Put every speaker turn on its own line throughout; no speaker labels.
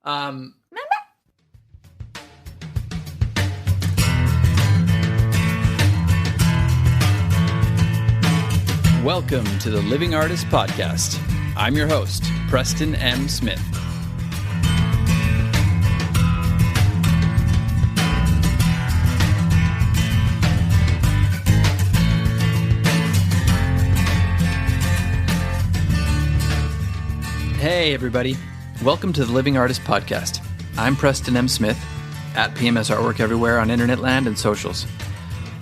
Welcome to the Living Artist Podcast. I'm your host, Preston M. Smith. Hey, everybody. Welcome to the Living Artist Podcast. I'm Preston M. Smith, at PMS Artwork everywhere on internet land and socials.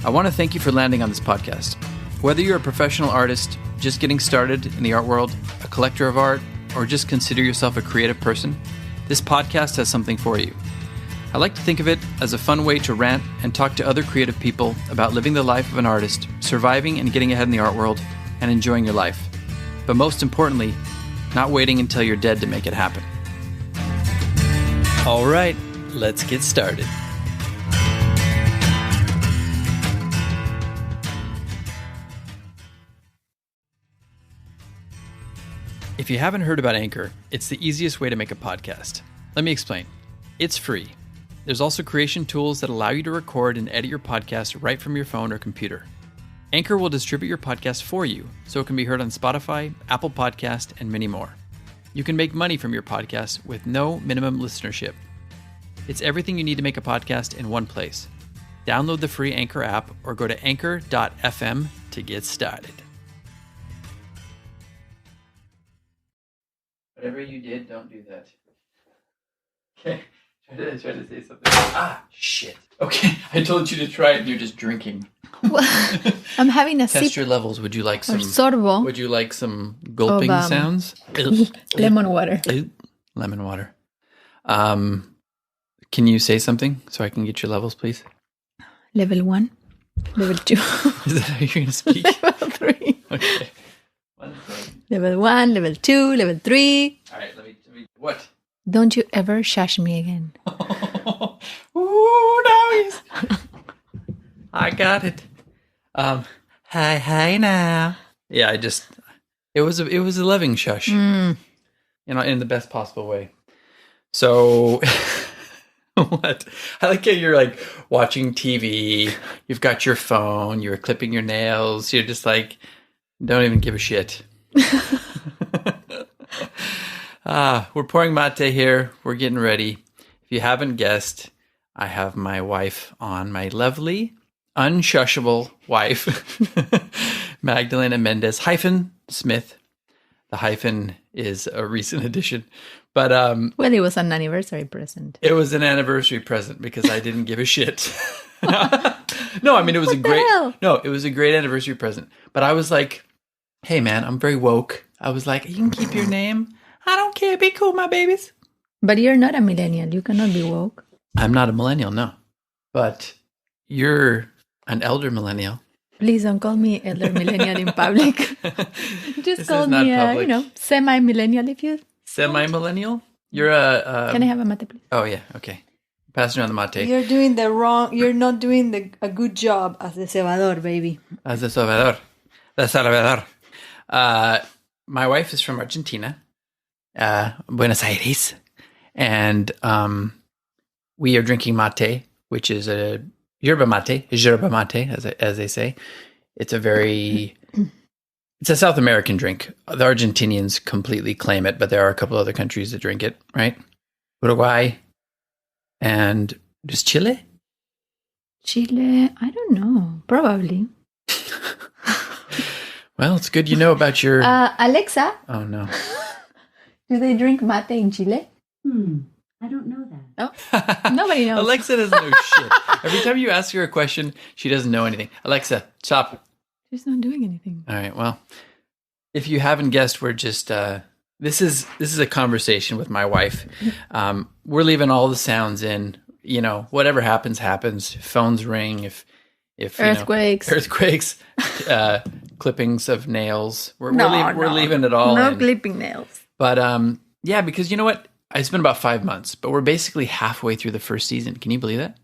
I want to thank you for landing on this podcast. Whether you're a professional artist, just getting started in the art world, a collector of art, or just consider yourself a creative person, this podcast has something for you. I like to think of it as a fun way to rant and talk to other creative people about living the life of an artist, surviving and getting ahead in the art world, and enjoying your life. But most importantly, not waiting until you're dead to make it happen. All right, let's get started. If you haven't heard about Anchor, it's the easiest way to make a podcast. Let me explain. It's free. There's also creation tools that allow you to record and edit your podcast right from your phone or computer. Anchor will distribute your podcast for you, so it can be heard on Spotify, Apple Podcast, and many more. You can make money from your podcast with no minimum listenership. It's everything you need to make a podcast in one place. Download the free Anchor app or go to anchor.fm to get started. Whatever you did, don't do that. Okay, try to say something. Ah, shit. Okay, I told you to try it and you're just drinking.
Well, I'm having a
Test
sip.
your levels. Would you like some
sorbo?
Would you like some gulping sounds?
Lemon water.
Lemon water. Can you say something so I can get your levels, please?
Level 1. Level 2.
Is that how you're going to speak?
Level 3.
Okay. 1 second.
Level 1, level 2, level 3.
All right, let me what?
Don't you ever shush me again.
Ooh, nice. I got it. Hi now. Yeah, it was a loving shush. You know, in the best possible way. So what? I like how you're like watching TV, you've got your phone, you're clipping your nails, you're just like, don't even give a shit. We're pouring mate here. We're getting ready. If you haven't guessed, I have my wife on, my lovely, unshushable wife, Magdalena Mendez -Smith. The hyphen is a recent addition. But
well, it was an anniversary present.
It was an anniversary present because I didn't give a shit. No, I mean it was it was a great anniversary present. But I was like, hey man, I'm very woke. I was like, you can keep your name. I don't care. Be cool, my babies.
But you're not a millennial. You cannot be woke.
I'm not a millennial, no. But you're an elder millennial.
Please don't call me elder millennial in public. Just call me, semi-millennial if you...
Semi-millennial? You're a...
Can I have a mate, please?
Oh, yeah. Okay. Passing around the mate.
You're doing you're not doing a good job as the cebador, baby.
As the Salvador. The Salvador. My wife is from Argentina, Buenos Aires, and we are drinking mate, which is a yerba mate, as they say. It's a South American drink. The Argentinians completely claim it, but there are a couple other countries that drink it, right? Uruguay and just Chile?
Chile, I don't know. Probably.
Well, it's good you know about your...
Alexa?
Oh, no.
Do they drink mate in Chile?
I don't know that.
Oh, nobody knows.
Alexa doesn't know shit. Every time you ask her a question, she doesn't know anything. Alexa, stop.
She's not doing anything.
All right. Well, if you haven't guessed, we're just this is a conversation with my wife. We're leaving all the sounds in. You know, whatever happens. Phones ring. If
earthquakes,
clippings of nails. We're leaving it all.
No clipping nails.
But yeah, because you know what? It's been about 5 months, but we're basically halfway through the first season. Can you believe that?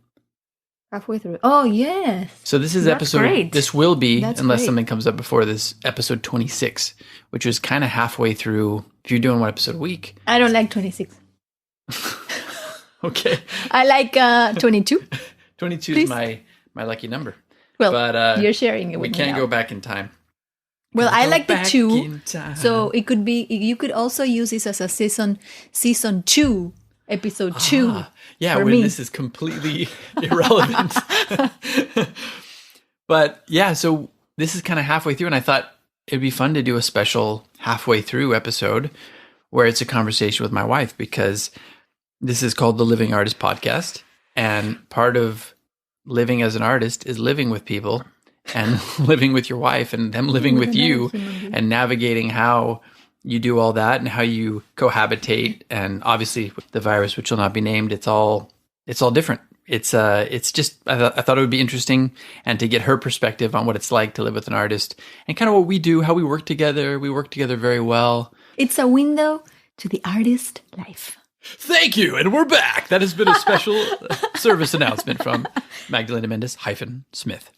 Halfway through. Oh, yes.
So this is
That's
episode,
great.
This will be,
That's
unless
great.
something comes up before this, episode 26, which was kind of halfway through, if you're doing one episode a week.
I don't like 26.
Okay.
I like 22.
22 is my lucky number.
Well,
but
you're sharing it with
me. We
me
can't
now.
go back in time.
Well, I like the 2. So it could be, you could also use this as a season 2, episode 2.
Yeah, when
me.
This is completely irrelevant. But yeah, so this is kind of halfway through, and I thought it'd be fun to do a special halfway through episode where it's a conversation with my wife, because this is called the Living Artist Podcast. And part of living as an artist is living with people and living with your wife and them living with you and navigating how you do all that and how you cohabitate. And obviously with the virus, which will not be named, it's all different. It's just, I thought it would be interesting and to get her perspective on what it's like to live with an artist and kind of what we do, how we work together. We work together very well.
It's a window to the artist life.
Thank you. And we're back. That has been a special service announcement from Magdalena Mendes-Smith.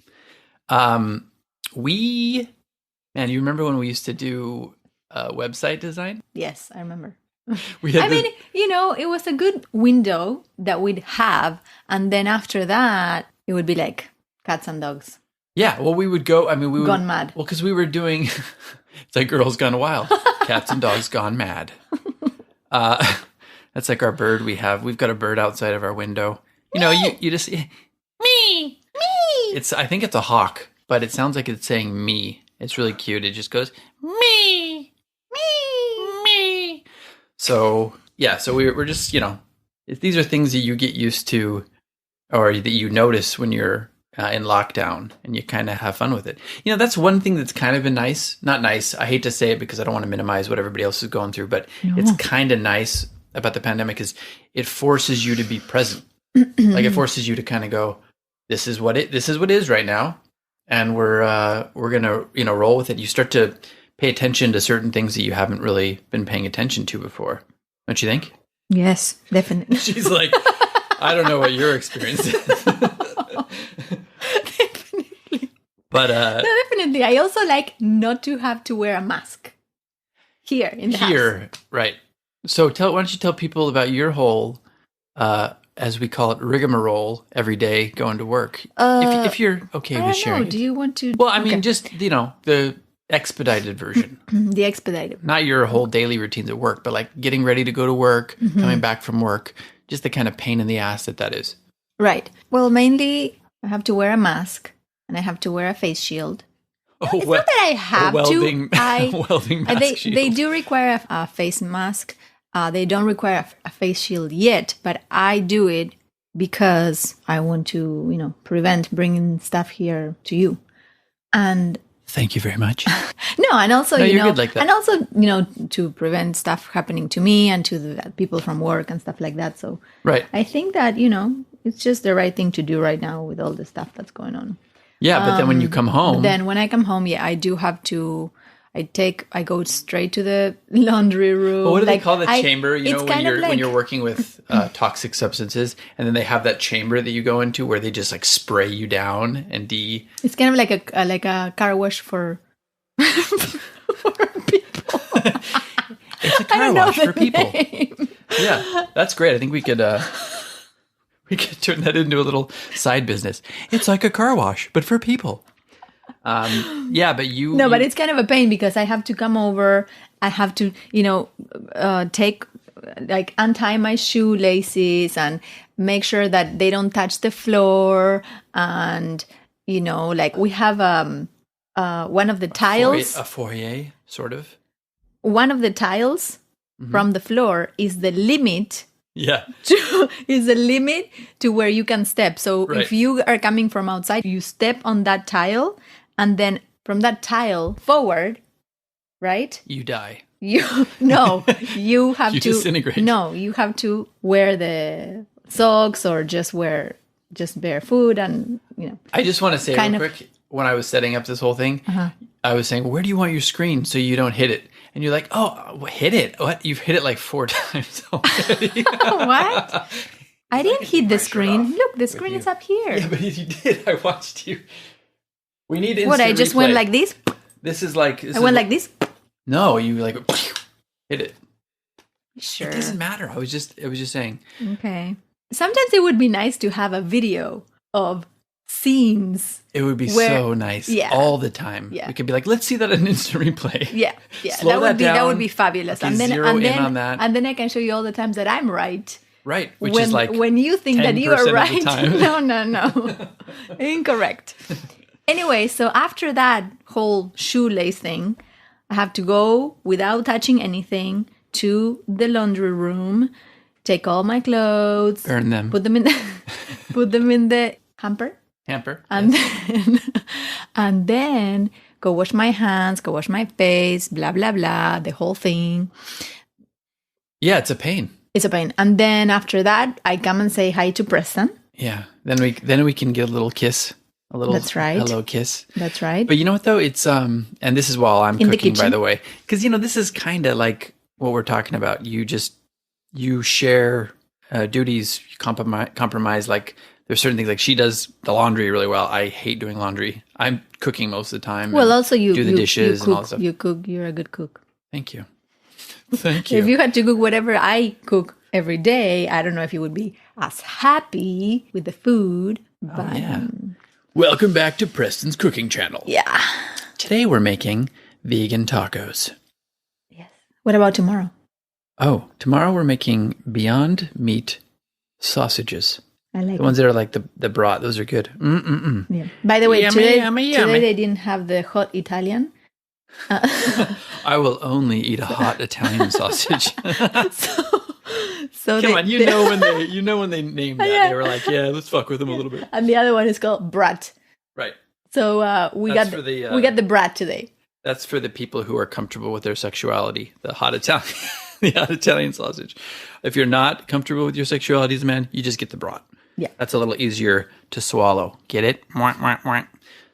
You remember when we used to do website design?
Yes, I remember.
It
was a good window that we'd have. And then after that, it would be like cats and dogs.
Yeah. Well, we would go,
Gone mad.
Well, because we were doing, it's like Girls Gone Wild. Cats and dogs gone mad. That's like our bird we have. We've got a bird outside of our window. You just... Me! I think it's a hawk, but it sounds like it's saying me. It's really cute. It just goes, me! Me! So, yeah. So we're just, these are things that you get used to or that you notice when you're in lockdown and you kind of have fun with it. That's one thing that's kind of been nice. Not nice. I hate to say it because I don't want to minimize what everybody else is going through, but it's kind of nice about the pandemic is it forces you to be present. Like it forces you to kind of go, this is what it is right now. And we're going to, roll with it. You start to pay attention to certain things that you haven't really been paying attention to before. Don't you think?
Yes, definitely.
She's like, I don't know what your experience is.
Definitely.
But
no, definitely. I also like not to have to wear a mask here in the house.
Right. So why don't you tell people about your whole, as we call it, rigmarole every day going to work. If you're okay with sharing.
Do you want to?
Well, just, the expedited version.
The expedited.
Not your whole daily routines at work, but like getting ready to go to work, coming back from work, just the kind of pain in the ass that is.
Right. Well, mainly I have to wear a mask and I have to wear a face shield. It's not that I have
welding,
to.
Welding mask shield.
They do require a face mask. They don't require a face shield yet, but I do it because I want to, prevent bringing stuff here to you. And
thank you very much.
No, and also,
you're good like that.
And also, to prevent stuff happening to me and to the people from work and stuff like that. So
right.
I think that, it's just the right thing to do right now with all the stuff that's going on.
Yeah, but then when you come home.
Then when I come home, I do have to. I go straight to the laundry room.
Well, what do they call the chamber?
When
you're working with toxic substances, and then they have that chamber that you go into where they just like spray you down and
It's kind of like a car wash for people.
It's a car wash for people. Yeah, that's great. I think we could turn that into a little side business. It's like a car wash, but for people. Yeah, but you...
No, but it's kind of a pain because I have to come over. I have to, untie my shoelaces and make sure that they don't touch the floor. And, we have one of the tiles...
A foyer, sort of?
One of the tiles from the floor is the limit...
Yeah.
Is a limit to where you can step. So if you are coming from outside, you step on that tile, and then from that tile forward, right?
You die.
You have
you
to
disintegrate.
No, you have to wear the socks or just barefoot and
I just want to say real quick, when I was setting up this whole thing, I was saying, where do you want your screen so you don't hit it? And you're like, oh, hit it. What? You've hit it like 4 times already.
What? I didn't hit the screen. Look, the screen is up here.
Yeah, but you did. I watched you. We need instant
What, I just
replay.
went like this?
This is like...
I went like this?
No, you like hit it.
Sure.
It doesn't matter. I was just saying.
Okay. sometimes it would be nice to have a video of scenes.
It would be so nice all the time.
Yeah.
We could be like, let's see that in instant replay.
Yeah.
Slow
that would be fabulous.
Okay, zero in on that.
And then I can show you all the times that I'm right.
Right, which is like
when you think that you are right. No. Incorrect. Anyway, so after that whole shoelace thing, I have to go without touching anything to the laundry room, take all my clothes,
burn them,
put them in the hamper, and then go wash my hands, go wash my face, blah blah blah, the whole thing.
Yeah, it's a pain.
It's a pain. And then after that, I come and say hi to Preston.
Yeah. Then we can get a little kiss. A little
That's right.
Hello kiss.
That's right.
But you know what though? It's and this is while I'm
in
cooking, by the way. Because this is kind of like what we're talking about. You share duties, you compromise. Like there's certain things, like she does the laundry really well. I hate doing laundry. I'm cooking most of the time.
Well, also you
do the dishes
you cook,
and all that stuff.
You cook. You're a good cook.
Thank you. Thank you.
If you had to cook whatever I cook every day, I don't know if you would be as happy with the food. But
welcome back to Preston's cooking channel.
Yeah.
Today we're making vegan tacos.
Yes. What about tomorrow?
Oh, tomorrow we're making Beyond Meat sausages.
I like
the ones that are like the brat. Those are good.
Yeah. By the way,
yummy.
Today they didn't have the hot Italian.
I will only eat a hot Italian sausage.
So
Come on, you know when they named that, they were like, yeah, let's fuck with them a little bit.
And the other one is called brat.
Right.
So we got the brat today.
That's for the people who are comfortable with their sexuality. The hot Italian sausage. If you're not comfortable with your sexuality as a man, you just get the brat.
Yeah,
that's a little easier to swallow. Get it?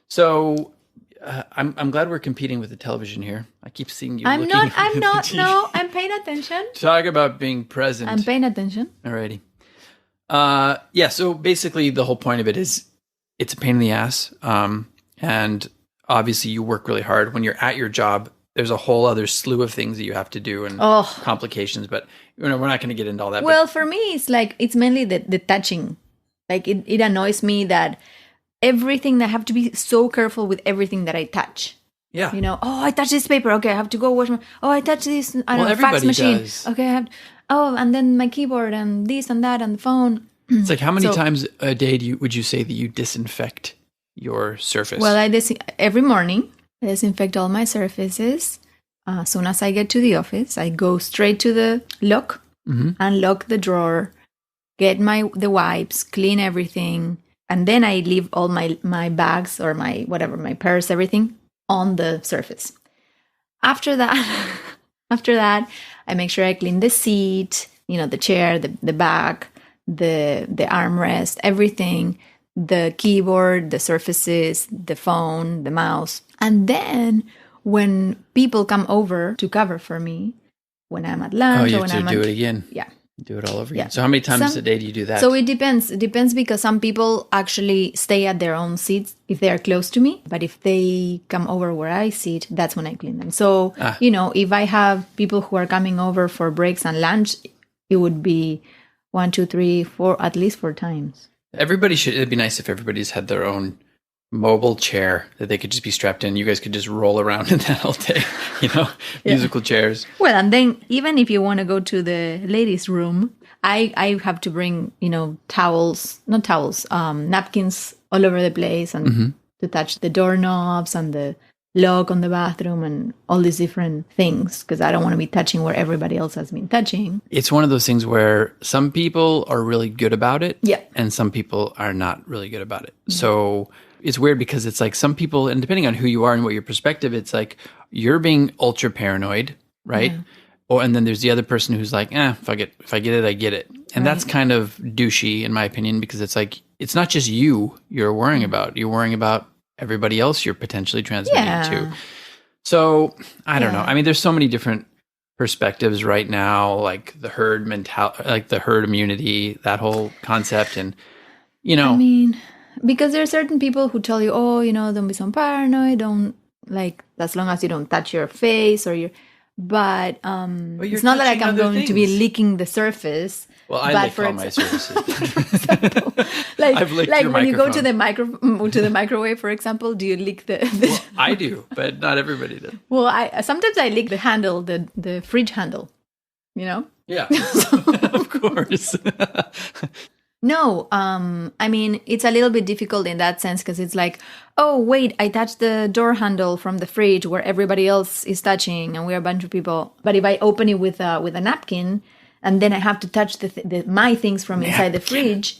So. I'm glad we're competing with the television here. I keep seeing you.
I'm not. No, I'm paying attention.
Talk about being present.
I'm paying attention.
Alrighty. So basically the whole point of it is it's a pain in the ass. And obviously you work really hard. When you're at your job, there's a whole other slew of things that you have to do and complications. But we're not going to get into all that.
Well, for me, it's mainly the touching. Like it annoys me that everything that I have to be so careful with everything that I touch.
Yeah.
I touch this paper. Okay, I have to go wash my... Oh, I touch this, fax machine.
Does.
Okay, I have... and then my keyboard and this and that and the phone.
It's like how many times a day would you say that you disinfect your surface?
Well, every morning, I disinfect all my surfaces. As soon as I get to the office, I go straight to the lock, unlock the drawer, get the wipes, clean everything, and then I leave all my bags or my purse, everything on the surface. After that, I make sure I clean the seat, the chair, the back, the armrest, everything, the keyboard, the surfaces, the phone, the mouse. And then when people come over to cover for me, when I'm at lunch or when I'm
do it again.
Yeah.
Do it all over again. So how many times a day do you do that?
So it depends. It depends because some people actually stay at their own seats if they are close to me. But if they come over where I sit, that's when I clean them. So, if I have people who are coming over for breaks and lunch, it would be 1, 2, 3, 4, at least 4 times.
It'd be nice if everybody's had their own mobile chair that they could just be strapped in. You guys could just roll around in that all day, musical chairs.
Well, and then even if you want to go to the ladies' room, I have to bring, napkins all over the place and to touch the doorknobs and the lock on the bathroom and all these different things because I don't want to be touching where everybody else has been touching.
It's one of those things where some people are really good about it and some people are not really good about it. Mm-hmm. So it's weird because it's like some people, and depending on who you are and what your perspective, it's like you're being ultra paranoid, right? Yeah. And then there's the other person who's like, fuck it. If I get it, I get it. And that's kind of douchey in my opinion because it's like, it's not just you're worrying about. You're worrying about everybody else you're potentially transmitting to. So I don't know. I mean, there's so many different perspectives right now, like the herd mentality, like the herd immunity, that whole concept. And,
I mean, because there are certain people who tell you, don't be so paranoid. Don't as long as you don't touch your face or your, but it's not that like I'm going to be licking the surface
Well, I
But
lick
for
all my surfaces. I've licked
like
your
when you go to
microphone.
the microwave, for example, do you lick the
Well, I do, but not everybody does.
well, I sometimes I lick the handle, the fridge handle, you know?
Yeah, of course.
No, I mean, it's a little bit difficult in that sense because it's like, oh, wait, I touched the door handle from the fridge where everybody else is touching and we're a bunch of people. But if I open it with a napkin and then I have to touch my things from inside the fridge,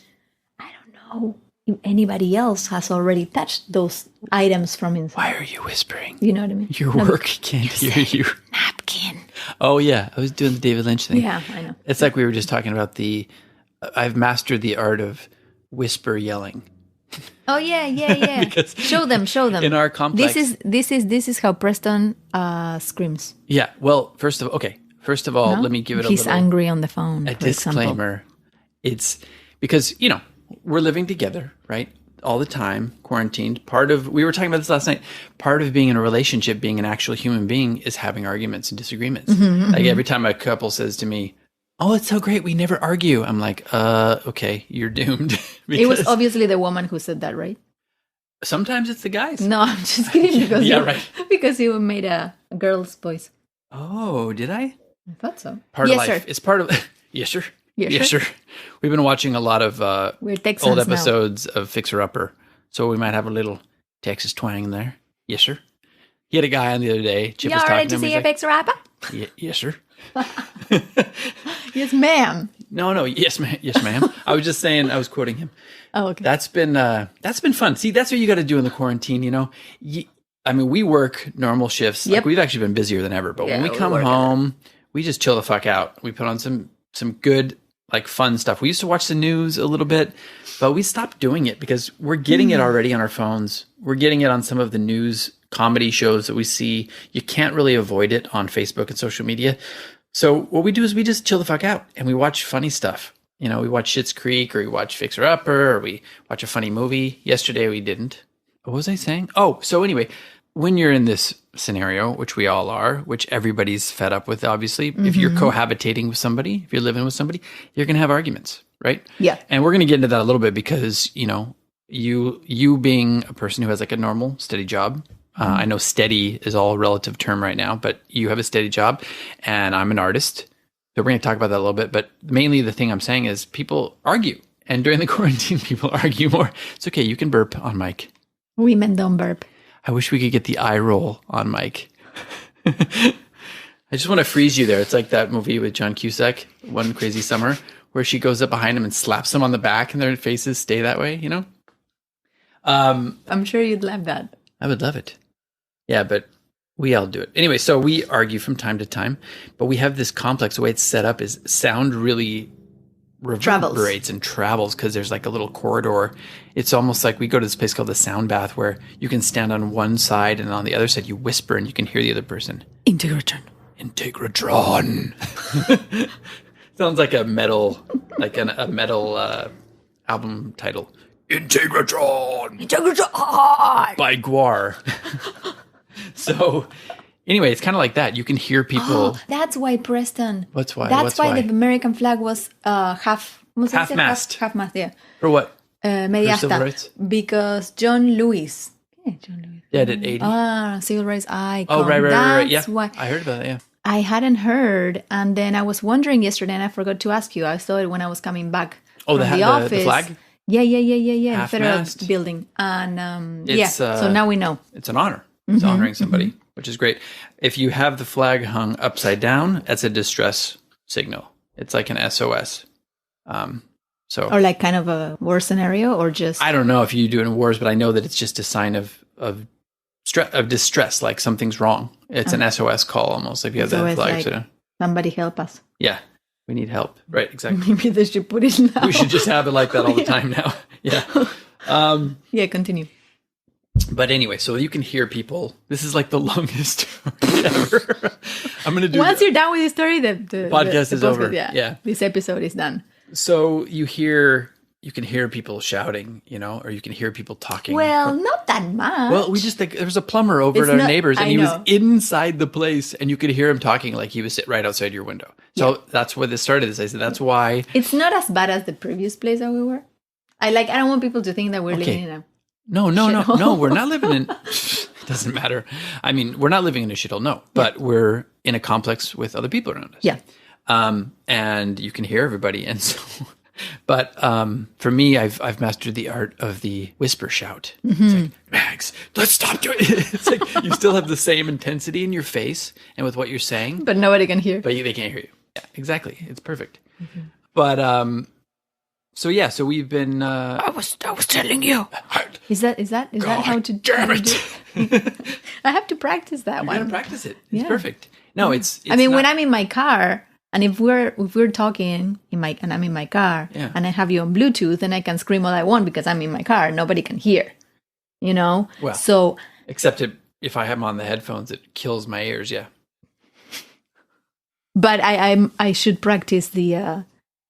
I don't know if anybody else has already touched those items from inside.
Why are you whispering?
You know what I mean?
Your work can't hear you.
Napkin.
Oh, yeah. I was doing the David Lynch thing.
Yeah, I know.
It's like we were just talking about I've mastered the art of whisper yelling.
Oh yeah.
Because
show them.
in our complex-
This is how Preston screams.
Yeah. Well, first of all,
No?
let me give it
He's
a little
angry on the phone.
a
for example.
disclaimer. It's because, we're living together, right? All the time, quarantined. We were talking about this last night. Part of being in a relationship, being an actual human being, is having arguments and disagreements. Like every time a couple says to me, "Oh, it's so great, we never argue," I'm like, okay, you're doomed.
It was obviously the woman who said that, right?
Sometimes it's the guys.
No, I'm just kidding because
Yeah, right.
because you made a girl's voice.
Oh, did I?
I thought so.
Part
yes,
of life.
sir.
It's part of Yes, sir.
Yes,
Yes,
sir.
sir. We've been watching a lot of
We're Texans
old
now.
episodes of Fixer Upper, so we might have a little Texas twang in there. Yes, sir. He had a guy on the other day. Chip was
Y'all
talking
ready
to
to
him.
see a fixer rapper?
Yes, sir.
Yes, ma'am.
No, yes, ma'am. Yes, ma'am. I was just saying. I was quoting him.
Oh, okay.
That's been fun. See, that's what you got to do in the quarantine. I mean, we work normal shifts.
Yep.
Like, we've actually been busier than ever. But when we
we're
come
working.
home, we just chill the fuck out. We put on some good, like, fun stuff. We used to watch the news a little bit, but we stopped doing it because we're getting it already on our phones. We're getting it on some of the news comedy shows that we see. You can't really avoid it on Facebook and social media. So what we do is we just chill the fuck out and we watch funny stuff. We watch Schitt's Creek, or we watch Fixer Upper, or we watch a funny movie. Yesterday we didn't. What was I saying? Oh, so anyway, when you're in this scenario, which we all are, which everybody's fed up with, obviously, if you're cohabitating with somebody, if you're living with somebody, you're going to have arguments, right?
Yeah.
And we're going to get into that a little bit because, you being a person who has like a normal, steady job, I know steady is all a relative term right now, but you have a steady job and I'm an artist. So we're going to talk about that a little bit, but mainly the thing I'm saying is people argue. And during the quarantine, people argue more. It's okay. You can burp on mic.
Women don't burp.
I wish we could get the eye roll on mic. I just want to freeze you there. It's like that movie with John Cusack, One Crazy Summer, where she goes up behind him and slaps them on the back and their faces stay that way,
I'm sure you'd love that.
I would love it. Yeah, but we all do it. Anyway, so we argue from time to time, but we have this complex. The way it's set up is sound really reverberates and travels because there's like a little corridor. It's almost like we go to this place called the Sound Bath where you can stand on one side and on the other side you whisper and you can hear the other person.
Integratron.
Sounds like a metal, a metal album title. Integratron by Guar. So anyway, it's kind of like that. You can hear people.
That's why Preston.
What's why?
That's why the American flag was half
Half-mast.
Half-mast, yeah.
For what?
Media
civil
asta.
rights?
Because John Lewis. Yeah, John Lewis.
Yeah, did 80.
Civil rights icon.
Oh, right.
That's
Yeah,
why.
I heard about it, yeah.
I hadn't heard, and then I was wondering yesterday, and I forgot to ask you. I saw it when I was coming back
Oh,
from the
the
office.
flag?
Yeah. The federal
Half-mast.
building. And
It's,
so now we know.
It's an honor. It's honoring somebody, which is great. If you have the flag hung upside down, that's a distress signal. It's like an SOS.
Or like kind of a war scenario, or just...
I don't know if you do it in wars, but I know that it's just a sign of distress, like something's wrong. It's an SOS call almost, if you have
So
that
it's
flag.
like, somebody help us.
Yeah, we need help. Right, exactly.
Maybe they should put it now.
We should just have it like that all the time now. Yeah.
Yeah, continue.
But anyway, so you can hear people. This is like the longest story ever. I'm going to do
Once you're done with the story, the
podcast is over.
Yeah.
Yeah.
This episode is done.
So you hear you can hear people shouting, or you can hear people talking.
Well, not that much.
Well, there was a plumber over at our neighbors, and he was inside the place, and you could hear him talking like he was sitting right outside your window. So that's where this started. I said that's why
it's not as bad as the previous place that we were. I don't want people to think that we're living in a
no. We're not living in. Doesn't matter. I mean, we're not living in a shithole, no, but we're in a complex with other people around us.
Yeah.
And you can hear everybody, and so. But for me, I've mastered the art of the whisper shout. It's like, Max, let's stop doing it. It's like you still have the same intensity in your face and with what you're saying.
But nobody can hear.
But they can't hear you. Yeah, exactly. It's perfect. But so we've been I was telling you.
Is that how to
damn it.
I have to practice that one.
You gotta practice it. It's perfect. No, it's
when I'm in my car. And if we're talking and I'm in my car and I have you on Bluetooth, then I can scream all I want because I'm in my car. Nobody can hear, Well, so
except if I have them on the headphones, it kills my ears. Yeah.
But I should practice the.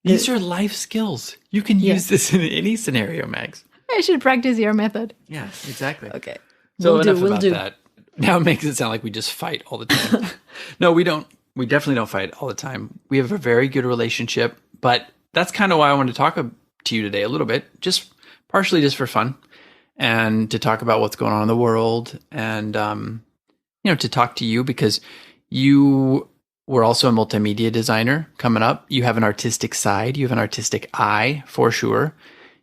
These are life skills. You can use this in any scenario, Max.
I should practice your method.
Yeah, exactly.
Okay.
So enough about that. Now it makes it sound like we just fight all the time. No, we don't. We definitely don't fight all the time. We have a very good relationship, but that's kind of why I wanted to talk to you today a little bit, just partially just for fun and to talk about what's going on in the world and, to talk to you because you were also a multimedia designer coming up. You have an artistic side. You have an artistic eye for sure.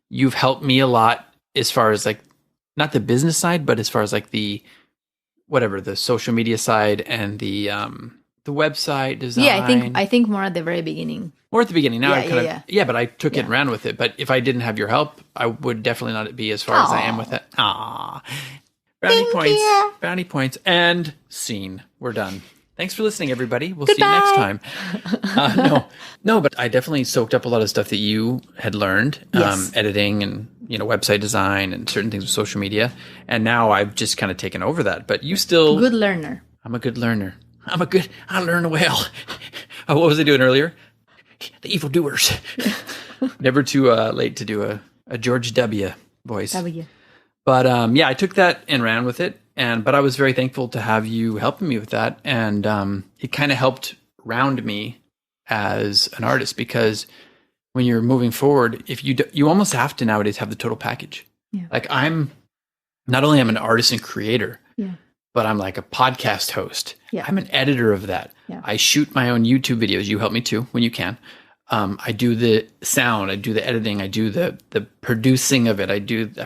You've helped me a lot as far as like, not the business side, but as far as like the social media side and the website design.
Yeah, I think more at the very beginning.
More at the beginning. Now but I took it and ran with it. But if I didn't have your help, I would definitely not be as far as I am with it. Aww. Brownie points. And scene. We're done. Thanks for listening, everybody. We'll see you next time. No, but I definitely soaked up a lot of stuff that you had learned, editing and website design and certain things with social media. And now I've just kind of taken over that. But you still
good learner.
I'm a good learner. I learn well. What was I doing earlier? The evildoers. Never too late to do a George W. voice.
W.
But I took that and ran with it. But I was very thankful to have you helping me with that. And it kind of helped round me as an artist because when you're moving forward, if you almost have to nowadays have the total package.
Yeah.
Like I'm an artist and creator.
Yeah.
But I'm like a podcast host.
Yeah.
I'm an editor of that.
Yeah.
I shoot my own YouTube videos. You help me too when you can. I do the sound. I do the editing. I do the producing of it. I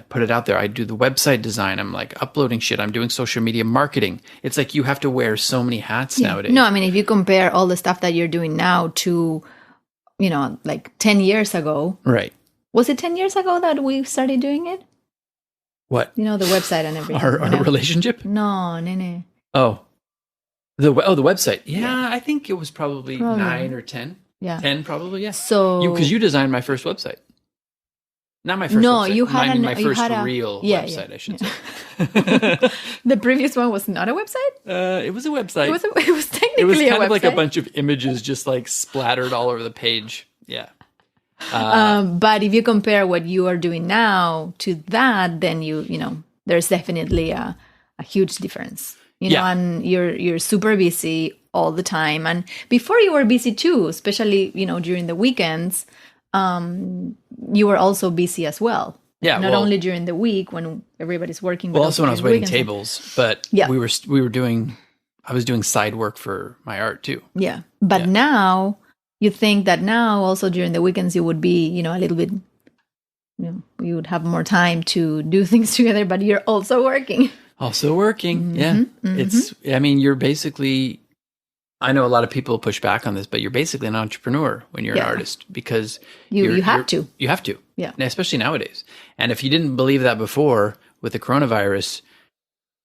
put it out there. I do the website design. I'm like uploading shit. I'm doing social media marketing. It's like you have to wear so many hats nowadays.
No, I mean, if you compare all the stuff that you're doing now to, like 10 years ago.
Right.
Was it 10 years ago that we started doing it?
What?
The website and everything.
Our relationship?
No, nene.
Oh. The website. Yeah, I think it was probably 9 or 10.
Yeah.
10 probably, yeah.
So
because you designed my first website. Not my first website.
You had
my first real website, I should say.
The previous one was not a website?
It was a website.
It was technically
a website. It was kind of
website.
like a bunch of images just like splattered all over the page. Yeah.
But if you compare what you are doing now to that, then there's definitely a huge difference. And you're super busy all the time. And before you were busy too, especially, during the weekends, you were also busy as well.
Yeah.
Not only during the week when everybody's working.
Well, also when I was waiting tables, but we were doing, I was doing side work for my art too.
Yeah. But now you think that now also during the weekends you would be, a little bit, you would have more time to do things together, but you're also working.
Also working. Yeah. Mm-hmm. You're basically, I know a lot of people push back on this, but you're basically an entrepreneur when you're an artist because
you have to.
You have to.
Yeah.
Especially nowadays. And if you didn't believe that before with the coronavirus,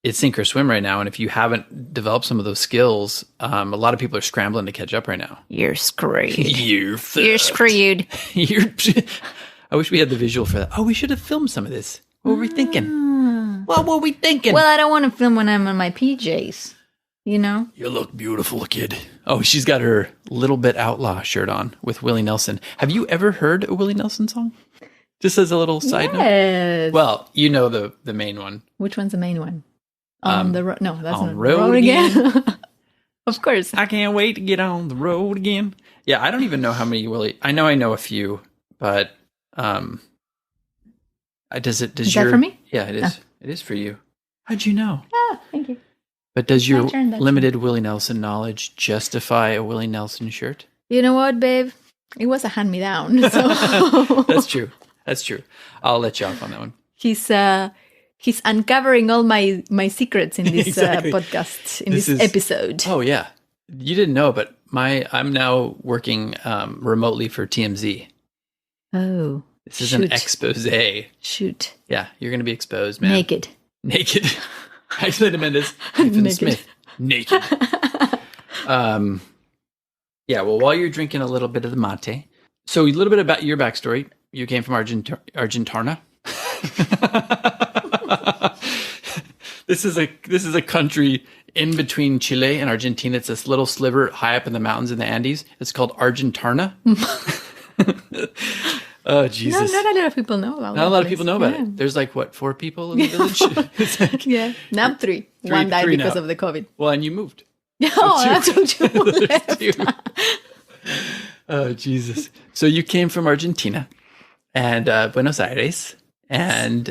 it's sink or swim right now. And if you haven't developed some of those skills, a lot of people are scrambling to catch up right now.
You're screwed.
You're
screwed.
I wish we had the visual for that. Oh, we should have filmed some of this. What were we thinking? What were we thinking?
Well, I don't want to film when I'm in my PJs, You
look beautiful, kid. Oh, she's got her Little Bit Outlaw shirt on with Willie Nelson. Have you ever heard a Willie Nelson song? Just as a little side note.
Yes.
Well, you know the main one.
Which one's the main one? On the road? No, that's
on
not
road
again. Of course.
I can't wait to get on the road again. Yeah, I don't even know how many Willie. I know a few, but does
Is that for me?
Yeah, it is. It is for you. How'd you know?
Thank you.
But does your
turn,
limited Willie Nelson knowledge justify a Willie Nelson shirt?
You know what, babe? It was a hand-me-down. So.
That's true. That's true. I'll let you off on that one.
He's uncovering all my secrets in this
Exactly.
podcast, in this episode.
Oh, yeah. You didn't know, but I'm now working remotely for TMZ.
Oh.
This is an expose.
Shoot.
Yeah, you're going to be exposed, man.
Naked.
Actually, Mendes. Smith. Naked. Yeah, well, while you're drinking a little bit of the mate, so a little bit about your backstory. You came from Argentina. This is a country in between Chile and Argentina. It's this little sliver high up in the mountains in the Andes. It's called Argentina. Oh, Jesus.
Not a lot of people know about it.
Not a lot of people know about it. There's 4 people in the village? It's
yeah. Now 3. One died because of the COVID.
Well, and you moved.
Oh, that's what you left.
2. Oh, Jesus. So you came from Argentina and Buenos Aires, and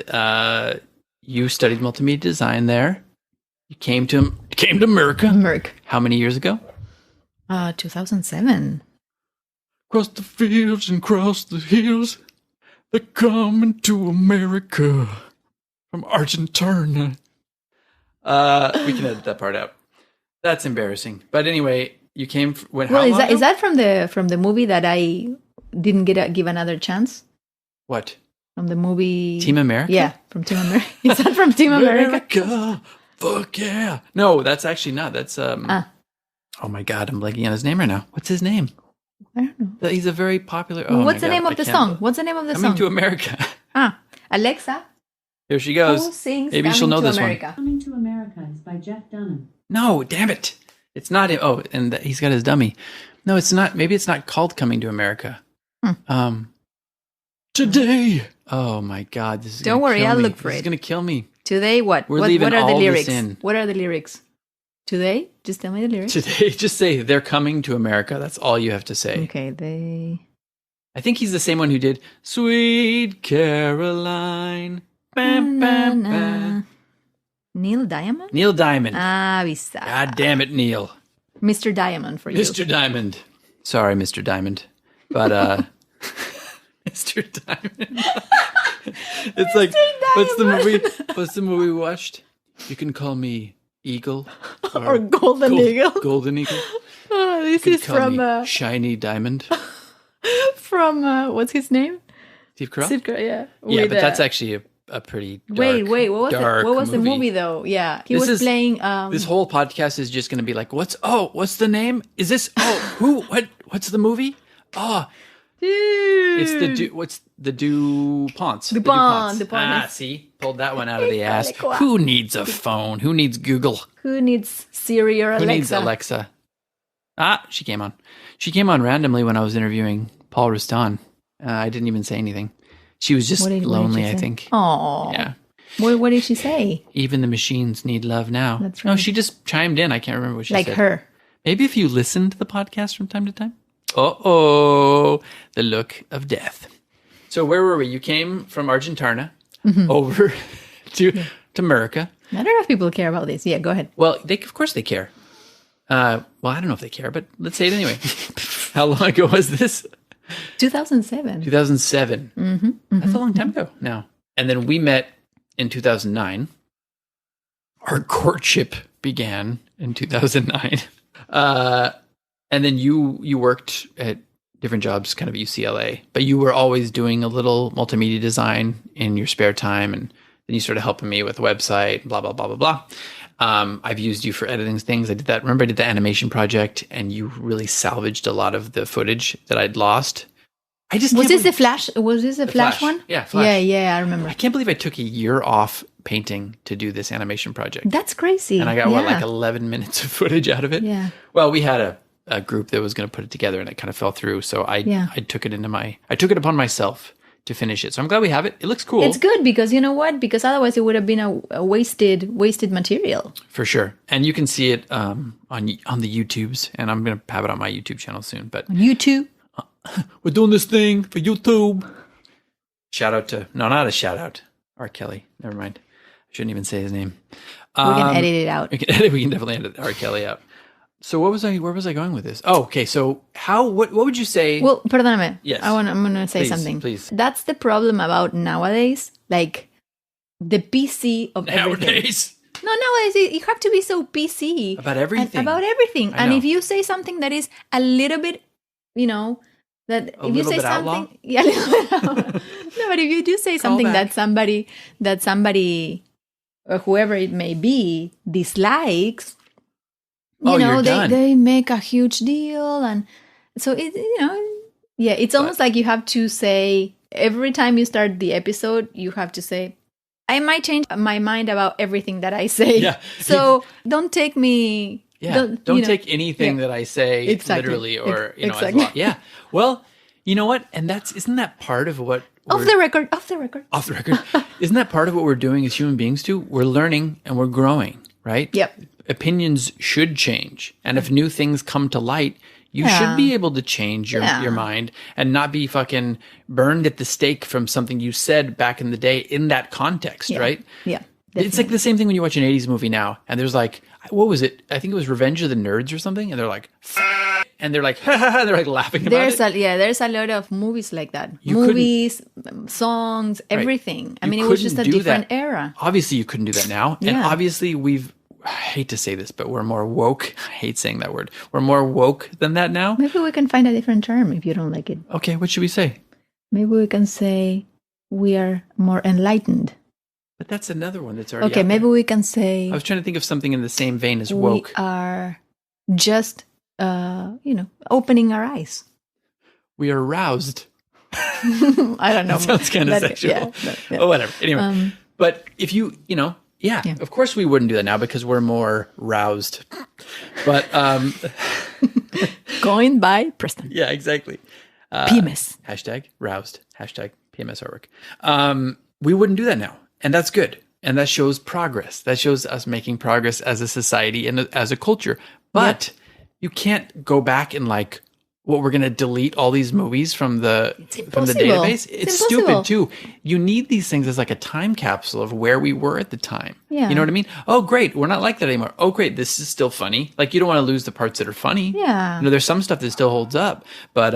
you studied multimedia design there. You came to America. How many years ago?
2007.
Across the fields and across the hills, they're coming to America from Argentina. We can edit that part out. That's embarrassing. But anyway, you came.
Is that from the movie that I didn't give another chance?
What?
From the movie
Team America?
Yeah, from Team America. Is that from Team America?
Fuck yeah! No, that's actually not. That's Oh my God, I'm blanking on his name right now. What's his name?
I don't know.
He's a very popular.
What's the name of the song? What's the name of the song?
Coming to America.
Alexa.
Here she goes.
Who sings
Maybe she'll know
to
this
America?
one.
Coming to America is by Jeff Dunham.
No, damn it! It's not him. Oh, and he's got his dummy. No, it's not. Maybe it's not called Coming to America. Today. Oh my God! This is.
Don't worry, I'll look for it.
This is gonna kill me.
Today, what?
We're leaving
what are the
all
lyrics?
this in.
What are the lyrics? Today? Just tell me the lyrics.
Today, just say they're coming to America. That's all you have to say.
Okay,
I think he's the same one who did Sweet Caroline. Bam, bam, bam.
Neil Diamond?
Neil Diamond.
Vista.
God damn it, Neil.
Mr. Diamond for you.
Mr. Diamond. Sorry, Mr. Diamond. But, Mr. Diamond. It's like, what's the movie we watched? You can call me Eagle.
Or Golden Eagle.
Golden Eagle.
This is from...
Shiny Diamond.
From, what's his name?
Steve Carell?
Steve Carell, yeah.
Yeah, but that's actually a pretty dark,
Wait, what was the movie though? Yeah, he was playing.
This whole podcast is just going to be like, what's the name? Is this? What's the movie? Oh,
dude,
it's the DuPonts.
DuPont.
See, pulled that one out of the ass. Who needs a phone? Who needs Google?
Who needs Siri or Alexa?
Who needs Alexa? She came on. She came on randomly when I was interviewing Paul Rustan. I didn't even say anything. She was just lonely, I think.
Oh,
yeah.
What did she say?
Even the machines need love now.
That's right.
No, she just chimed in. I can't remember what she said.
Like her.
Maybe if you listen to the podcast from time to time. The look of death. So where were we? You came from Argentina over to America.
Not enough people care about this. Yeah, go ahead.
Well, of course they care. Well, I don't know if they care, but let's say it anyway. How long ago was this?
2007.
2007. That's a long time ago now. And then we met in 2009. Our courtship began in 2009. And then you worked at different jobs kind of at UCLA, but you were always doing a little multimedia design in your spare time. And then you started helping me with the website, blah, blah, blah, blah, blah. I've used you for editing things. I did that. Remember I did the animation project and you really salvaged a lot of the footage that I'd lost. Was this
the Flash? Was this a Flash one?
Yeah, Flash.
Yeah, I remember.
I can't believe I took a year off painting to do this animation project.
That's crazy.
And I got, 11 minutes of footage out of it?
Yeah.
Well, we had a group that was going to put it together and it kind of fell through. So I took it upon myself to finish it. So I'm glad we have it. It looks cool.
It's good because you know what? Because otherwise it would have been a wasted material.
For sure. And you can see it on the YouTubes, and I'm going to have it on my YouTube channel soon. But
YouTube.
we're doing this thing for YouTube. Shout out to, no, not a shout out. R. Kelly. Never mind. I shouldn't even say his name.
We can edit it out.
We can definitely edit R. Kelly out. So where was I going with this? Oh, okay. So what would you say?
Well, perdóname.
Yes.
I'm going to say something.
Please.
That's the problem about nowadays, like the PC of everything.
Nowadays.
No, nowadays you have to be so PC.
About everything.
About everything.
I
And
know.
if you say something that is a little bit, that
A
if you
little
say
bit outlaw?
something, yeah, a little bit outlaw. No, but if you do say something
back.
that somebody or whoever it may be dislikes,
Oh, you're done.
they make a huge deal, and so it's almost like you have to say every time you start the episode, you have to say, I might change my mind about everything that I say.
Yeah.
So don't take me.
Yeah. Don't take anything
yeah.
that I say
Exactly.
literally or, as
Exactly.
well. Yeah. Well, you know what? And isn't that part of what
Off the record.
off the record. Isn't that part of what we're doing as human beings too? We're learning and we're growing, right?
Yep.
Opinions should change. And if new things come to light, you should be able to change your mind and not be fucking burned at the stake from something you said back in the day in that context, right?
Yeah.
It's like the same thing when you watch an 80s movie now and there's like, what was it? I think it was Revenge of the Nerds or something. And they're like, and they're like, ha ha ha, they're like laughing about it.
There's a lot of movies like that.
You
Movies, songs, everything. I mean, it was just a different era.
Obviously, you couldn't do that now. And
Yeah.
obviously, I hate to say this, but we're more woke. I hate saying that word. We're more woke than that now.
Maybe we can find a different term if you don't like it.
Okay, what should we say?
Maybe we can say we are more enlightened.
But that's another one that's already
Okay,
out
maybe
there.
we can say
I was trying to think of something in the same vein as woke.
we are just, opening our eyes.
We are roused.
I don't know.
That sounds kind of
But,
sexual.
yeah.
Oh, whatever. Anyway, but if you,
Yeah.
of course we wouldn't do that now because we're more roused. But
Going by Preston.
yeah, exactly.
PMS.
Hashtag roused. Hashtag PMS artwork. We wouldn't do that now. And that's good. And that shows progress. That shows us making progress as a society and as a culture. But you can't go back and we're going to delete all these movies from the database. It's stupid too. You need these things as like a time capsule of where we were at the time.
Yeah.
You know what I mean? Oh, great. We're not like that anymore. Oh, great. This is still funny. Like you don't want to lose the parts that are funny.
Yeah.
There's some stuff that still holds up, but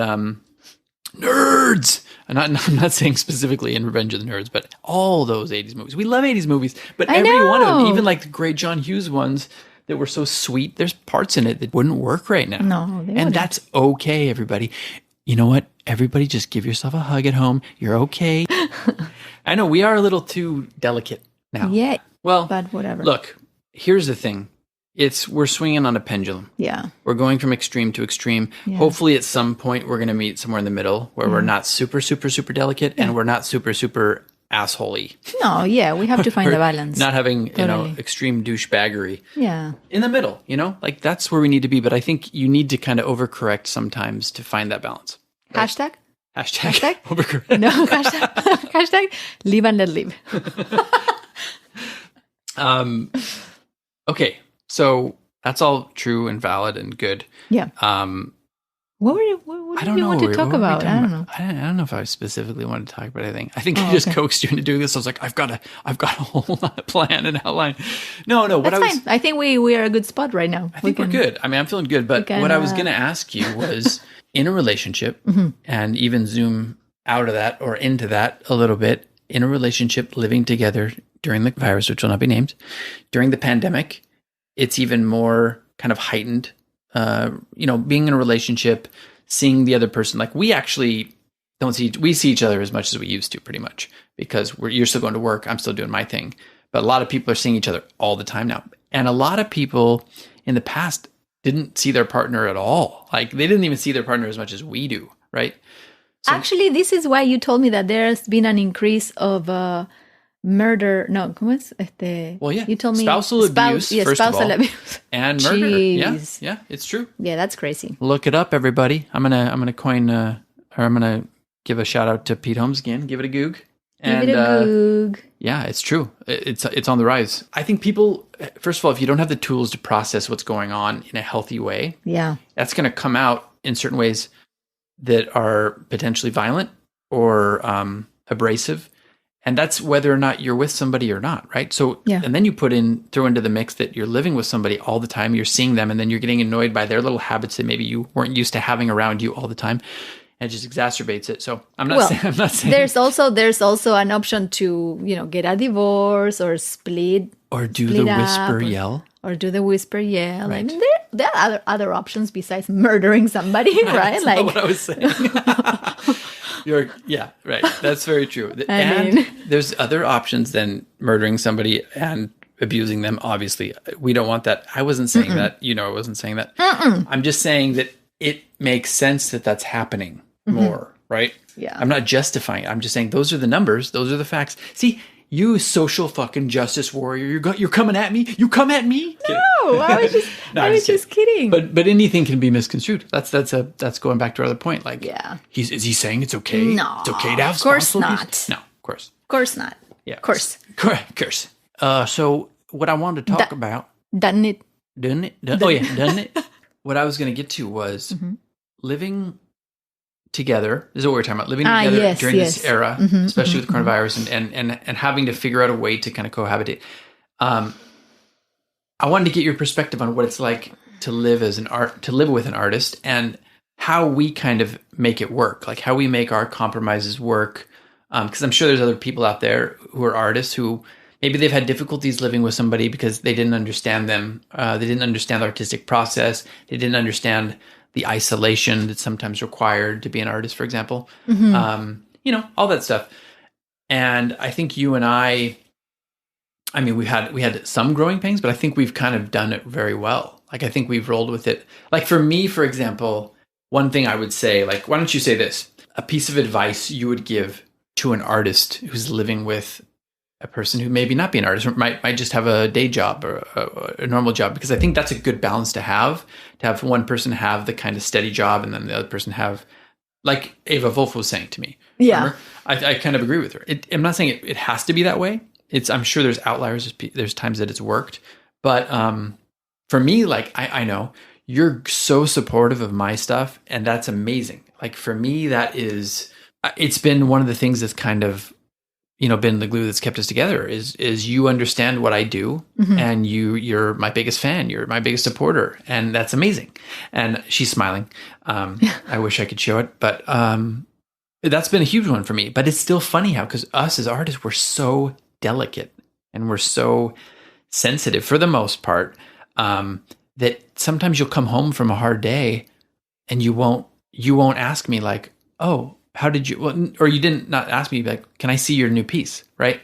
nerds. I'm not saying specifically in Revenge of the Nerds, but all those 80s movies. We love 80s movies, but every one of them,
know.
even like the great John Hughes ones that were so sweet, there's parts in it that wouldn't work right now.
No, they
and
wouldn't.
that's okay, everybody. You know what? Everybody just give yourself a hug at home. You're okay. I know we are a little too delicate now.
Yeah.
Well,
But whatever.
look, here's the thing. We're swinging on a pendulum.
Yeah.
We're going from extreme to extreme.
Yeah.
Hopefully at some point we're going to meet somewhere in the middle where we're not super, super, super delicate and we're not super, super assholey.
No, yeah, we have to find the balance.
Not having,
Totally.
extreme douchebaggery.
Yeah.
In the middle, like that's where we need to be. But I think you need to kind of overcorrect sometimes to find that balance. Right?
Hashtag?
Hashtag? Overcorrect.
No, hashtag live and let live.
Okay. So that's all true and valid and good.
Yeah. What did you want to talk
What were we
about?
talking
I don't know.
I don't know if I specifically wanted to talk about anything. I think I just coaxed you into doing this. I was like, I've got a whole plan and outline. No. What
That's fine. I think we are a good spot right now.
I think we're good. I mean, I'm feeling good. But
can,
what I was going to ask you was in a relationship and even zoom out of that or into that a little bit, in a relationship living together during the virus, which will not be named, during the pandemic, it's even more kind of heightened. Being in a relationship, seeing the other person, like we actually we see each other as much as we used to pretty much because you're still going to work. I'm still doing my thing. But a lot of people are seeing each other all the time now. And a lot of people in the past didn't see their partner at all. Like they didn't even see their partner as much as we do. Right. So,
actually, this is why you told me that there's been an increase of murder. No, ¿cómo es?
well, yeah.
You told me
spousal abuse,
yeah,
first of
spousal
all,
abuse.
and murder.
Jeez.
Yeah, it's true.
Yeah, that's crazy.
Look it up, everybody. I'm gonna coin or I'm gonna give a shout out to Pete Holmes again. Give it a goog.
Give it a goog.
Yeah, it's true. It's on the rise. I think people, first of all, if you don't have the tools to process what's going on in a healthy way, that's going to come out in certain ways that are potentially violent or abrasive. And that's whether or not you're with somebody or not, right? So, and then you throw into the mix that you're living with somebody all the time, you're seeing them, and then you're getting annoyed by their little habits that maybe you weren't used to having around you all the time. And it just exacerbates it. So I'm not saying
there's also an option to, get a divorce or split.
Or do the whisper yell.
Or do the whisper yell.
Right.
I mean, there are other options besides murdering somebody, right?
That's not what I was saying. Yeah, right. That's very true. There's other options than murdering somebody and abusing them. Obviously, we don't want that. I wasn't saying that. I wasn't saying that. I'm just saying that it makes sense that that's happening more, right?
Yeah.
I'm not justifying it. I'm just saying those are the numbers. Those are the facts. See, you social fucking justice warrior, you're coming at me. You come at me.
No, I was just kidding.
But anything can be misconstrued. That's going back to our other point. Like, is he saying it's okay?
No,
it's okay to have.
Of course
spousal
not.
abuse? No, of course.
Of course not.
Yeah,
of course.
Curse. So what I wanted to talk about.
Done it.
Oh yeah, done it. What I was going to get to was living together. This is what we're talking about. Living together during this era, especially with coronavirus and having to figure out a way to kind of cohabitate. I wanted to get your perspective on what it's like to live with an artist and how we kind of make it work, like how we make our compromises work. Because I'm sure there's other people out there who are artists who maybe they've had difficulties living with somebody because they didn't understand them. They didn't understand the artistic process. They didn't understand the isolation that's sometimes required to be an artist, for example. All that stuff. And I think you and I mean, we had some growing pains, but I think we've kind of done it very well. Like, I think we've rolled with it. Like for me, for example, one thing I would say, like, why don't you say this? A piece of advice you would give to an artist who's living with a person who maybe not be an artist, or might just have a day job or a normal job, because I think that's a good balance to have one person have the kind of steady job and then the other person have, like Ava Wolf was saying to me.
Yeah.
I kind of agree with her. I'm not saying it has to be that way. I'm sure there's outliers. There's times that it's worked. But for me, like, I know you're so supportive of my stuff, and that's amazing. Like for me, it's been one of the things that's kind of, been the glue that's kept us together is you understand what I do, and you're my biggest fan. You're my biggest supporter, and that's amazing. And she's smiling. I wish I could show it, but that's been a huge one for me. But it's still funny how, because us as artists, we're so delicate and we're so sensitive for the most part, that sometimes you'll come home from a hard day and you won't ask me like, oh, how did you, well, or you didn't not ask me like, can I see your new piece? Right.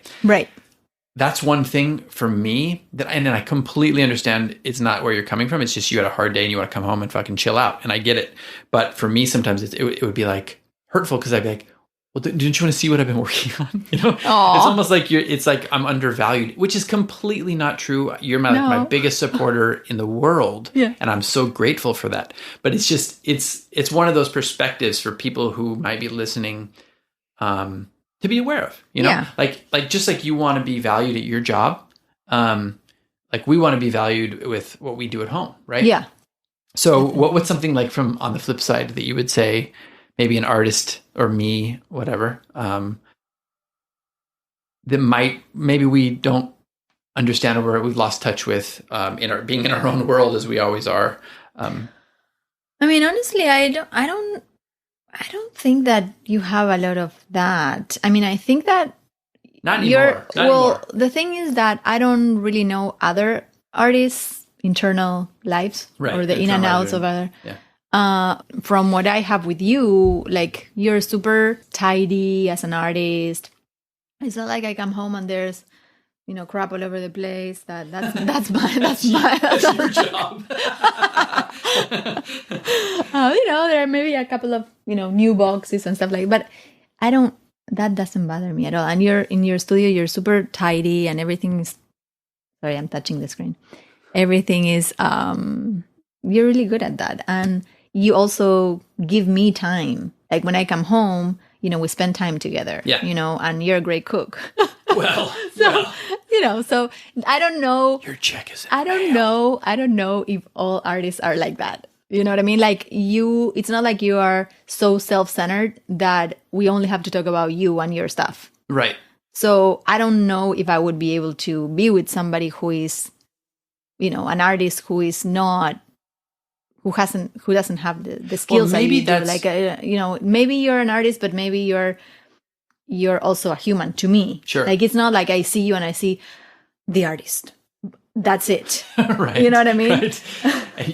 That's one thing for me and then I completely understand it's not where you're coming from. It's just, you had a hard day and you want to come home and fucking chill out. And I get it. But for me, sometimes it would be like hurtful, because I'd be like, well, didn't you want to see what I've been working on? It's almost like it's like I'm undervalued, which is completely not true. You're my biggest supporter in the world.
Yeah.
And I'm so grateful for that. But it's just, it's one of those perspectives for people who might be listening, to be aware of, like just like you want to be valued at your job. Like we want to be valued with what we do at home. Right.
Yeah.
So what's something like from on the flip side that you would say, maybe an artist or me, whatever, that maybe we don't understand, or we've lost touch with, being in our own world as we always are.
I mean, honestly, I don't think that you have a lot of that. I mean, I think that
not anymore.
The thing is that I don't really know other artists' internal lives, right, or the in and outs of other.
Yeah.
From what I have with you, like, you're super tidy as an artist. It's not like I come home and there's, crap all over the place. That's
your job.
There are maybe a couple of, new boxes and stuff like that. But that doesn't bother me at all. And you're in your studio, you're super tidy and everything is, sorry, I'm touching the screen. Everything is, you're really good at that. And you also give me time. Like when I come home, we spend time together,
Yeah.
and you're a great cook.
Well,
So I don't know.
your check is.
I don't know if all artists are like that. You know what I mean? Like it's not like you are so self-centered that we only have to talk about you and your stuff.
Right.
So I don't know if I would be able to be with somebody who is, an artist who is not, who doesn't have the skills that
maybe
you do.
that's-
Like, maybe you're an artist, but maybe you're also a human to me.
Sure.
Like, it's not like I see you and I see the artist. That's it.
Right.
You know what I mean?
Right.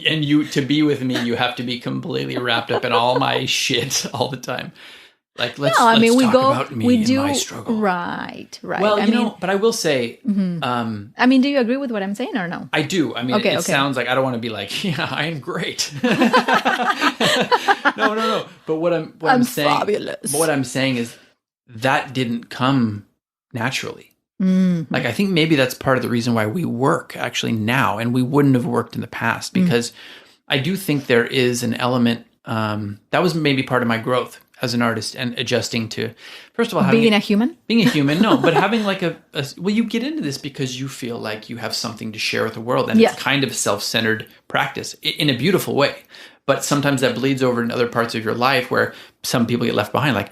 And you, to be with me, you have to be completely wrapped up in all my shit all the time. Like, let's talk about me and my struggle.
Right.
Well, but I will say,
I mean, do you agree with what I'm saying or no?
I do. I mean,
Okay,
it
okay.
sounds like I don't want to be like, yeah, I am great. No. But what I'm saying,
fabulous.
what I'm saying is that didn't come naturally.
Mm-hmm.
Like, I think maybe that's part of the reason why we work actually now, and we wouldn't have worked in the past, because I do think there is an element that was maybe part of my growth as an artist and adjusting to, first of all,
Being a human?
being a human, no, but having like well, you get into this because you feel like you have something to share with the world, and
Yeah.
it's kind of self-centered practice in a beautiful way. But sometimes that bleeds over in other parts of your life where some people get left behind. Like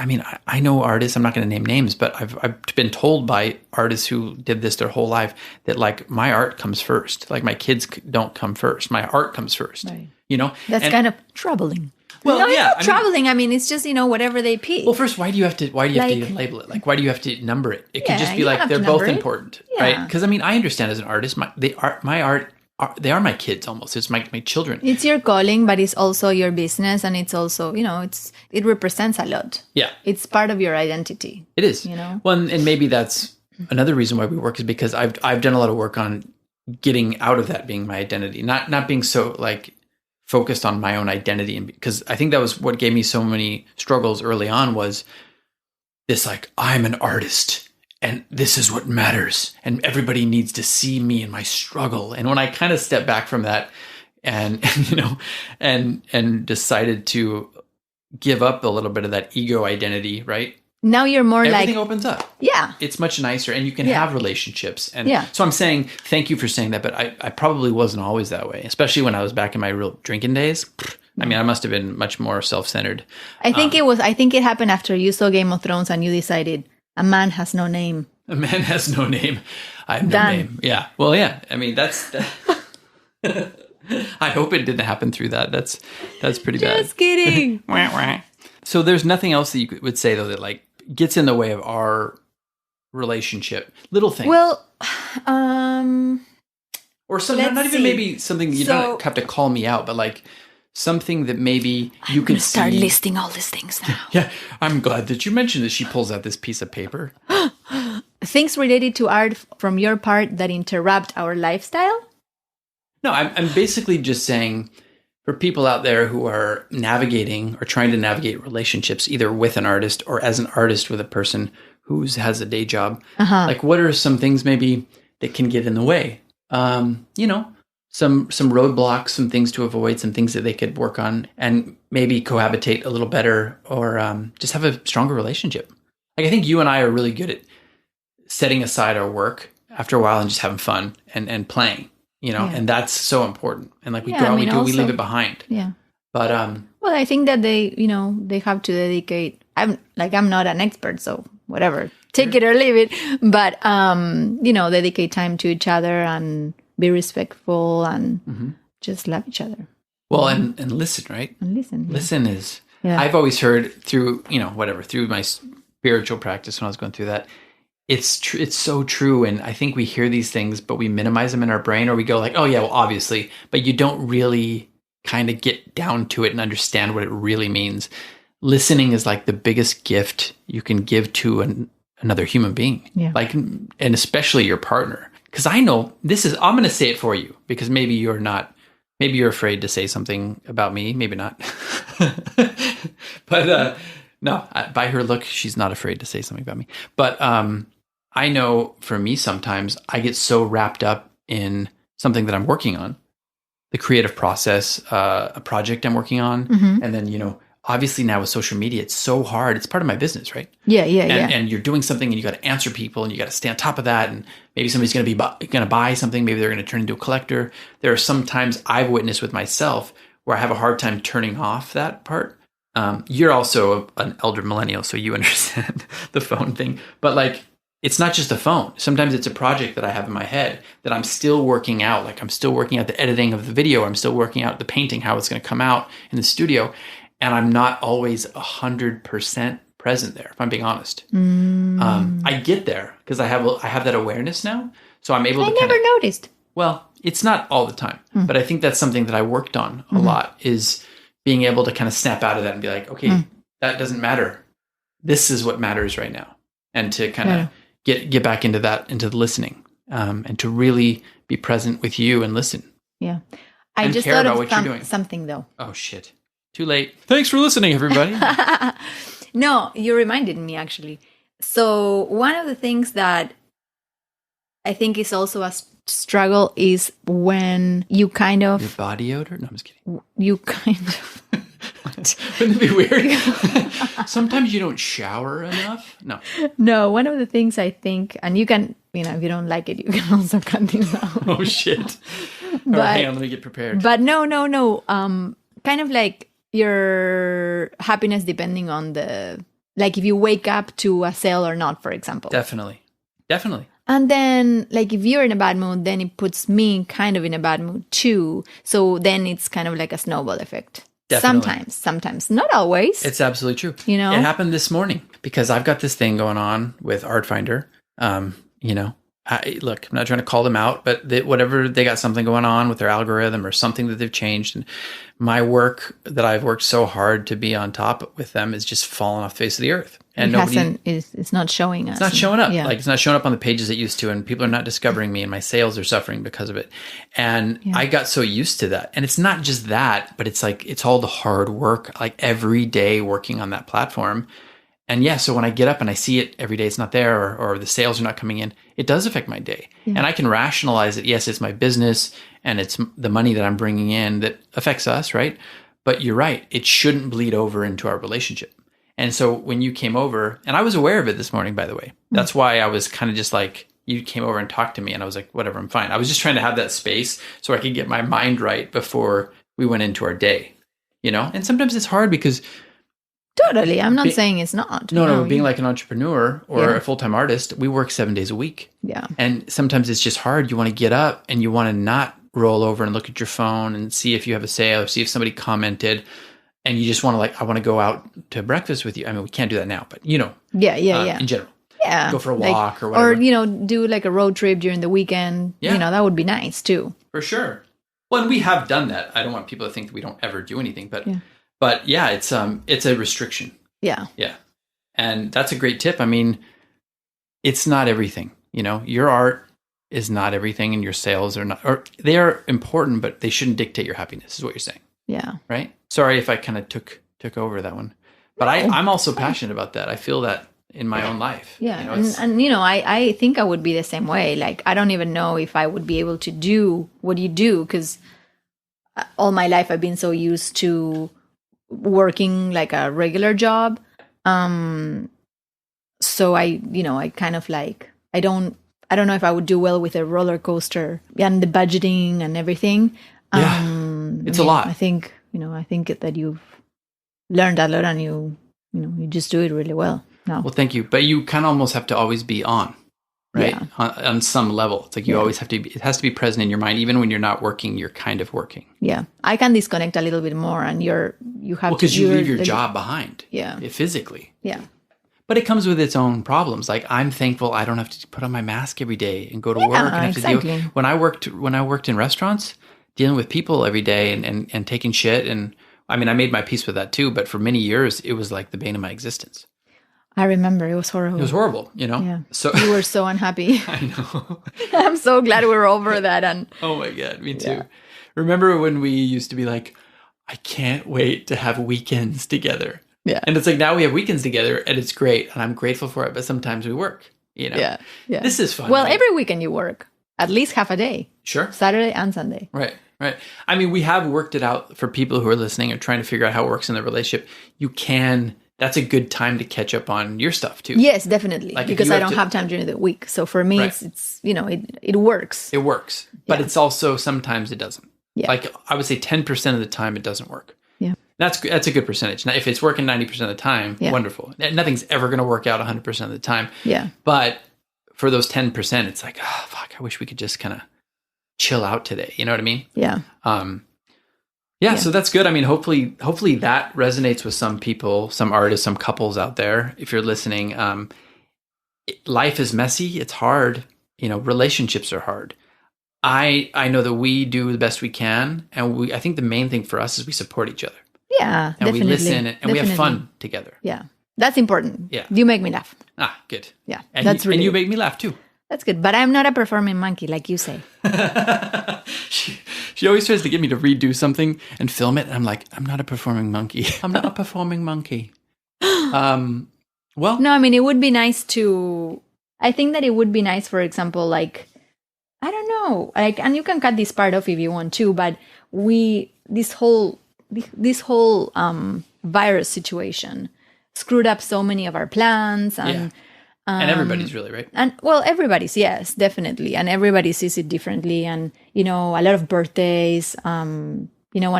I mean, I know artists, I'm not going to name names, but I've been told by artists who did this their whole life that like my art comes first. Like my kids don't come first. My art comes first.
Right.
That's
Kind of troubling.
Well,
no, it's
yeah,
not
I mean-
troubling. I mean, it's just, whatever they pick.
Well, first, why do you have to
Like-
even label it? Like, why do you have to number it? It could
Yeah,
just be
you
like
don't have
they're
to
both
number it.
important,
Yeah.
right? Because I mean, I understand as an artist, they are they are my kids almost. It's my children.
It's your calling, but it's also your business, and it's also, it represents a lot.
Yeah,
It's part of your identity.
it is. Well, and maybe that's another reason why we work is because I've done a lot of work on getting out of that being my identity, not being so like focused on my own identity, and because I think that was what gave me so many struggles early on was this like, I'm an artist and this is what matters and everybody needs to see me and my struggle. And when I kind of stepped back from that and and decided to give up a little bit of that ego identity, right?
Now you're more
Everything
like,
opens up.
yeah.
It's much nicer, and you can
Yeah.
have relationships. And
Yeah.
so I'm saying, thank you for saying that, but I probably wasn't always that way, especially when I was back in my real drinking days. I mean, I must have been much more self-centered.
I think it happened after you saw Game of Thrones and you decided a man has no name.
A man has no name. I have no
Done.
name. Yeah. Well, yeah. I mean, that's I hope it didn't happen through that. That's pretty bad.
Just kidding.
Wah, wah. So there's nothing else that you would say though that like gets in the way of our relationship. Little things.
Well,
or some,
let's
not even
see.
maybe something you don't have to call me out, but like something that maybe you could
start
see.
listing all these things now.
Yeah, I'm glad that you mentioned this. She pulls out this piece of paper.
Things related to art from your part that interrupt our lifestyle?
No, I'm basically just saying for people out there who are navigating or trying to navigate relationships, either with an artist or as an artist with a person who has a day job, like what are some things maybe that can get in the way? Some roadblocks, some things to avoid, some things that they could work on and maybe cohabitate a little better or just have a stronger relationship. Like I think you and I are really good at setting aside our work after a while and just having fun and playing, and that's so important. And like we
Yeah,
go out,
I mean,
we leave
also-
it behind.
Yeah.
But
Well, I think that they have to dedicate. I'm not an expert, so whatever, take it or leave it. But dedicate time to each other and be respectful and just love each other
well, and listen, right?
and listen.
Listen is.
Yeah.
I've always heard through through my spiritual practice when I was going through that. It's true. It's so true. And I think we hear these things, but we minimize them in our brain, or we go like, oh yeah, well, obviously, but you don't really kind of get down to it and understand what it really means. Listening is like the biggest gift you can give to another human being.
Yeah.
Like, and especially your partner. Cause I know I'm going to say it for you because maybe you're afraid to say something about me. Maybe not. But, no, by her look, she's not afraid to say something about me. But, I know for me, sometimes I get so wrapped up in something that I'm working on, the creative process, a project I'm working on. And then, obviously now with social media, it's so hard. It's part of my business, right?
Yeah.
And you're doing something and you got to answer people and you got to stay on top of that. And maybe somebody's going to buy something. Maybe they're going to turn into a collector. There are some times I've witnessed with myself where I have a hard time turning off that part. You're also an elder millennial, so you understand the phone thing. But like, it's not just the phone. Sometimes it's a project that I have in my head that I'm still working out. Like I'm still working out the editing of the video. I'm still working out the painting, how it's going to come out in the studio. And I'm not always 100% present there, if I'm being honest. I get there because I have that awareness now. So I'm able to
never noticed.
Well, it's not all the time, but I think that's something that I worked on a lot, is being able to kind of snap out of that and be like, okay, that doesn't matter. This is what matters right now. And to kind of get back into the listening, and to really be present with you and listen.
Yeah. I
and
just
care
thought
about
of
what you're doing.
something though.
Oh shit. Too late. Thanks for listening, everybody.
No, you reminded me actually. So one of the things that I think is also a struggle is when you kind
Your
of,
body odor? No, I'm just kidding.
you kind of,
Wouldn't it be weird? Sometimes you don't shower enough. No.
no, one of the things I think, and you can, if you don't like it, you can also cut this out.
Oh shit. All
But-
right, hang on, let me get prepared.
But no. Kind of like your happiness depending on like if you wake up to a sale or not, for example.
Definitely.
And then, like, if you're in a bad mood, then it puts me kind of in a bad mood too. So then it's kind of like a snowball effect.
Definitely.
Sometimes, not always.
It's absolutely true.
You know?
It happened this morning because I've got this thing going on with Artfinder. Look, I'm not trying to call them out, but whatever, they got something going on with their algorithm or something that they've changed. And my work that I've worked so hard to be on top with them is just falling off the face of the earth. And
it's not showing us.
It's not showing up.
Yeah.
Like it's not showing up on the pages it used to, and people are not discovering me, and my sales are suffering because of it. And I got so used to that. And it's not just that, but it's like, it's all the hard work, like every day working on that platform. And yeah, so when I get up and I see it every day, it's not there, or the sales are not coming in, it does affect my day. And I can rationalize it. Yes, it's my business and it's the money that I'm bringing in that affects us, right? But you're right. It shouldn't bleed over into our relationship. And so when you came over, and I was aware of it this morning, by the way, that's why I was kind of just like, you came over and talked to me and I was like, whatever, I'm fine. I was just trying to have that space so I could get my mind right before we went into our day, And sometimes it's hard because
Totally. I'm not saying it's not.
No, being like an entrepreneur or a full-time artist, we work 7 days a week.
Yeah.
And sometimes it's just hard. You want to get up and you want to not roll over and look at your phone and see if you have a sale or see if somebody commented. And you just want to I want to go out to breakfast with you. I mean, we can't do that now, but
Yeah.
In general.
Yeah.
Go for a walk or whatever.
Or, do like a road trip during the weekend.
Yeah.
That would be nice too.
For sure. Well, and we have done that. I don't want people to think that we don't ever do anything, but it's a restriction.
Yeah.
Yeah. And that's a great tip. I mean, it's not everything, your art is not everything and your sales are not, or they are important, but they shouldn't dictate your happiness is what you're saying.
Yeah.
Right. Sorry if I kind of took over that one, but I'm also passionate about that. I feel that in my own life.
Yeah. I think I would be the same way. Like, I don't even know if I would be able to do what you do, because all my life I've been so used to working like a regular job. So I kind of like, I don't know if I would do well with a roller coaster and the budgeting and everything.
It's a lot.
I think that you've learned a lot and you just do it really well now.
Well, thank you. But you kind of almost have to always be on, right?
Yeah.
On some level. It's like you always have to be, it has to be present in your mind. Even when you're not working, you're kind of working.
Yeah. I can disconnect a little bit more and you have
because you leave your job behind.
Yeah.
Physically.
Yeah.
But it comes with its own problems. Like, I'm thankful I don't have to put on my mask every day and go to work and have to deal. When I worked in restaurants, dealing with people every day and taking shit, and I mean, I made my peace with that too. But for many years, it was like the bane of my existence.
I remember it was horrible.
It was horrible,
Yeah.
So
you were so unhappy.
I know.
I'm so glad we're over that. And
oh my God, me too. Yeah. Remember when we used to be like, I can't wait to have weekends together.
Yeah.
And it's like, now we have weekends together and it's great. And I'm grateful for it. But sometimes we work,
Yeah.
This is fun.
Well, every weekend you work. at least half a day,
Sure.
Saturday and Sunday.
Right. Right. I mean, we have worked it out for people who are listening or trying to figure out how it works in their relationship. That's a good time to catch up on your stuff too.
Yes, definitely.
Like, if
because
you
I
have
don't
to-
have time during the week. So for me,
Right.
it's it works.
It works, but
Yeah.
it's also sometimes it doesn't.
Yeah.
Like I would say 10% of the time it doesn't work.
Yeah.
That's a good percentage. Now, if it's working 90% of the time,
Yeah.
wonderful. Nothing's ever going to work out 100% of the time.
Yeah.
But for those 10%, it's like, oh, fuck, I wish we could just kind of chill out today. You know what I mean?
Yeah.
Yeah, so that's good. I mean, hopefully that resonates with some people, some artists, some couples out there. If you're listening, life is messy. It's hard. Relationships are hard. I know that we do the best we can, and I think the main thing for us is we support each other
Yeah.
and
definitely.
we listen and we have
Definitely.
fun together.
Yeah. That's important.
Yeah.
You make me laugh.
Good.
Yeah.
And
that's
you,
really
and you
good.
make me laugh too.
That's good. But I'm not a performing monkey, like you say.
She always tries to get me to redo something and film it, and I'm like, I'm not a performing monkey. I'm not a performing monkey. Well,
No, I mean, it would be nice I think that it would be nice, for example, like, I don't know, like, and you can cut this part off if you want to, but this whole virus situation screwed up so many of our plans and
and everybody's really right.
and well, everybody's, yes, definitely, and everybody sees it differently, and a lot of birthdays. One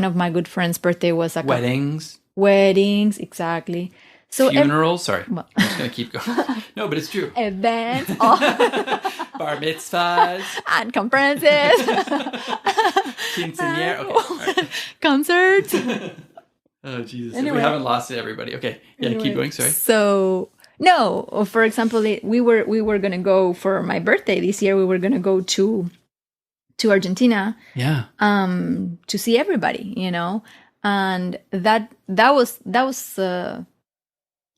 of my good friends' birthday was a
Weddings,
exactly. So
funerals. Sorry, I'm just gonna keep going. No, but it's true.
events
Bar mitzvahs,
and conferences,
quinceañera. Okay. All right.
concerts.
Oh Jesus!
Anyway.
We haven't lost everybody. Okay, yeah, keep going. Sorry.
So no, for example, we were gonna go for my birthday this year. We were gonna go to Argentina.
Yeah.
To see everybody, and that was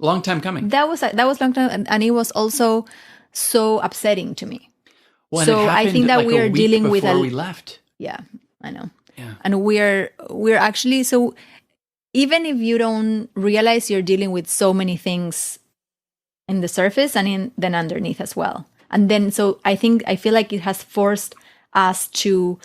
Long time coming.
that was long time, and it was also so upsetting to me.
Well, and
so
it
I
happened
think that
like
we
a
are
week
dealing with
before we left.
Yeah, I know.
Yeah.
And we're actually, so even if you don't realize, you're dealing with so many things in the surface and then underneath as well. And then, so I feel like it has forced us to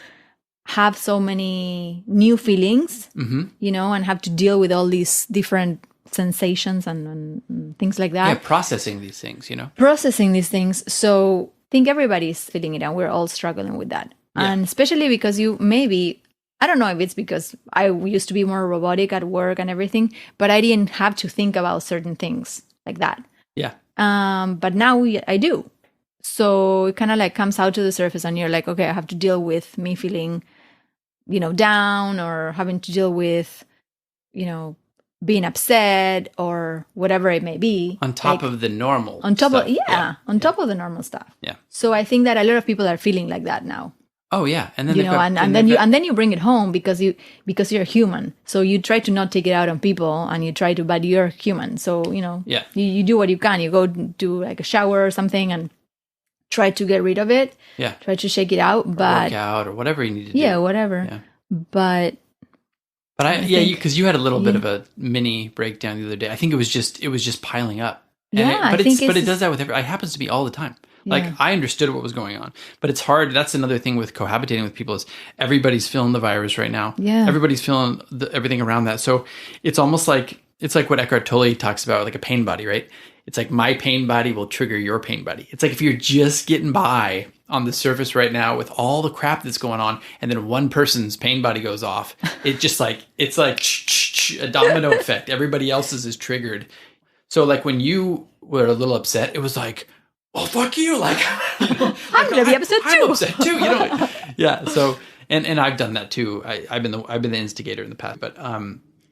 have so many new feelings, and have to deal with all these different sensations and things like that.
Yeah, processing these things,
Processing these things. So I think everybody's feeling it, and we're all struggling with that.
Yeah.
And especially because I don't know if it's because I used to be more robotic at work and everything, but I didn't have to think about certain things like that.
Yeah.
But now I do. So it kind of like comes out to the surface, and you're like, okay, I have to deal with me feeling, down, or having to deal with, being upset or whatever it may be.
On top of the normal.
On top
stuff.
of top of the normal stuff.
Yeah.
So I think that a lot of people are feeling like that now.
Oh yeah, and then
and then you bring it home because you're human. So you try to not take it out on people, and but you're human. So
Yeah.
you do what you can. You go do like a shower or something and try to get rid of it.
Yeah.
Try to shake it out, but
work out or whatever you need to do.
yeah, whatever.
Yeah.
But
because you had a little bit of a mini breakdown the other day. I think it was just piling up.
Yeah,
but
I think
it does that with every. It happens to me all the time. Like I understood what was going on, but it's hard. That's another thing with cohabitating with people is everybody's feeling the virus right now.
Yeah,
everybody's feeling everything around that. So it's almost like what Eckhart Tolle talks about, like a pain body, right? It's like my pain body will trigger your pain body. It's like if you're just getting by on the surface right now with all the crap that's going on, and then one person's pain body goes off, it's like a domino effect. Everybody else's is triggered. So like when you were a little upset, it was like, well, fuck you. Like,
I'm gonna be upset too.
I'm upset too. Yeah. So, and I've done that too. I've been the instigator in the past, but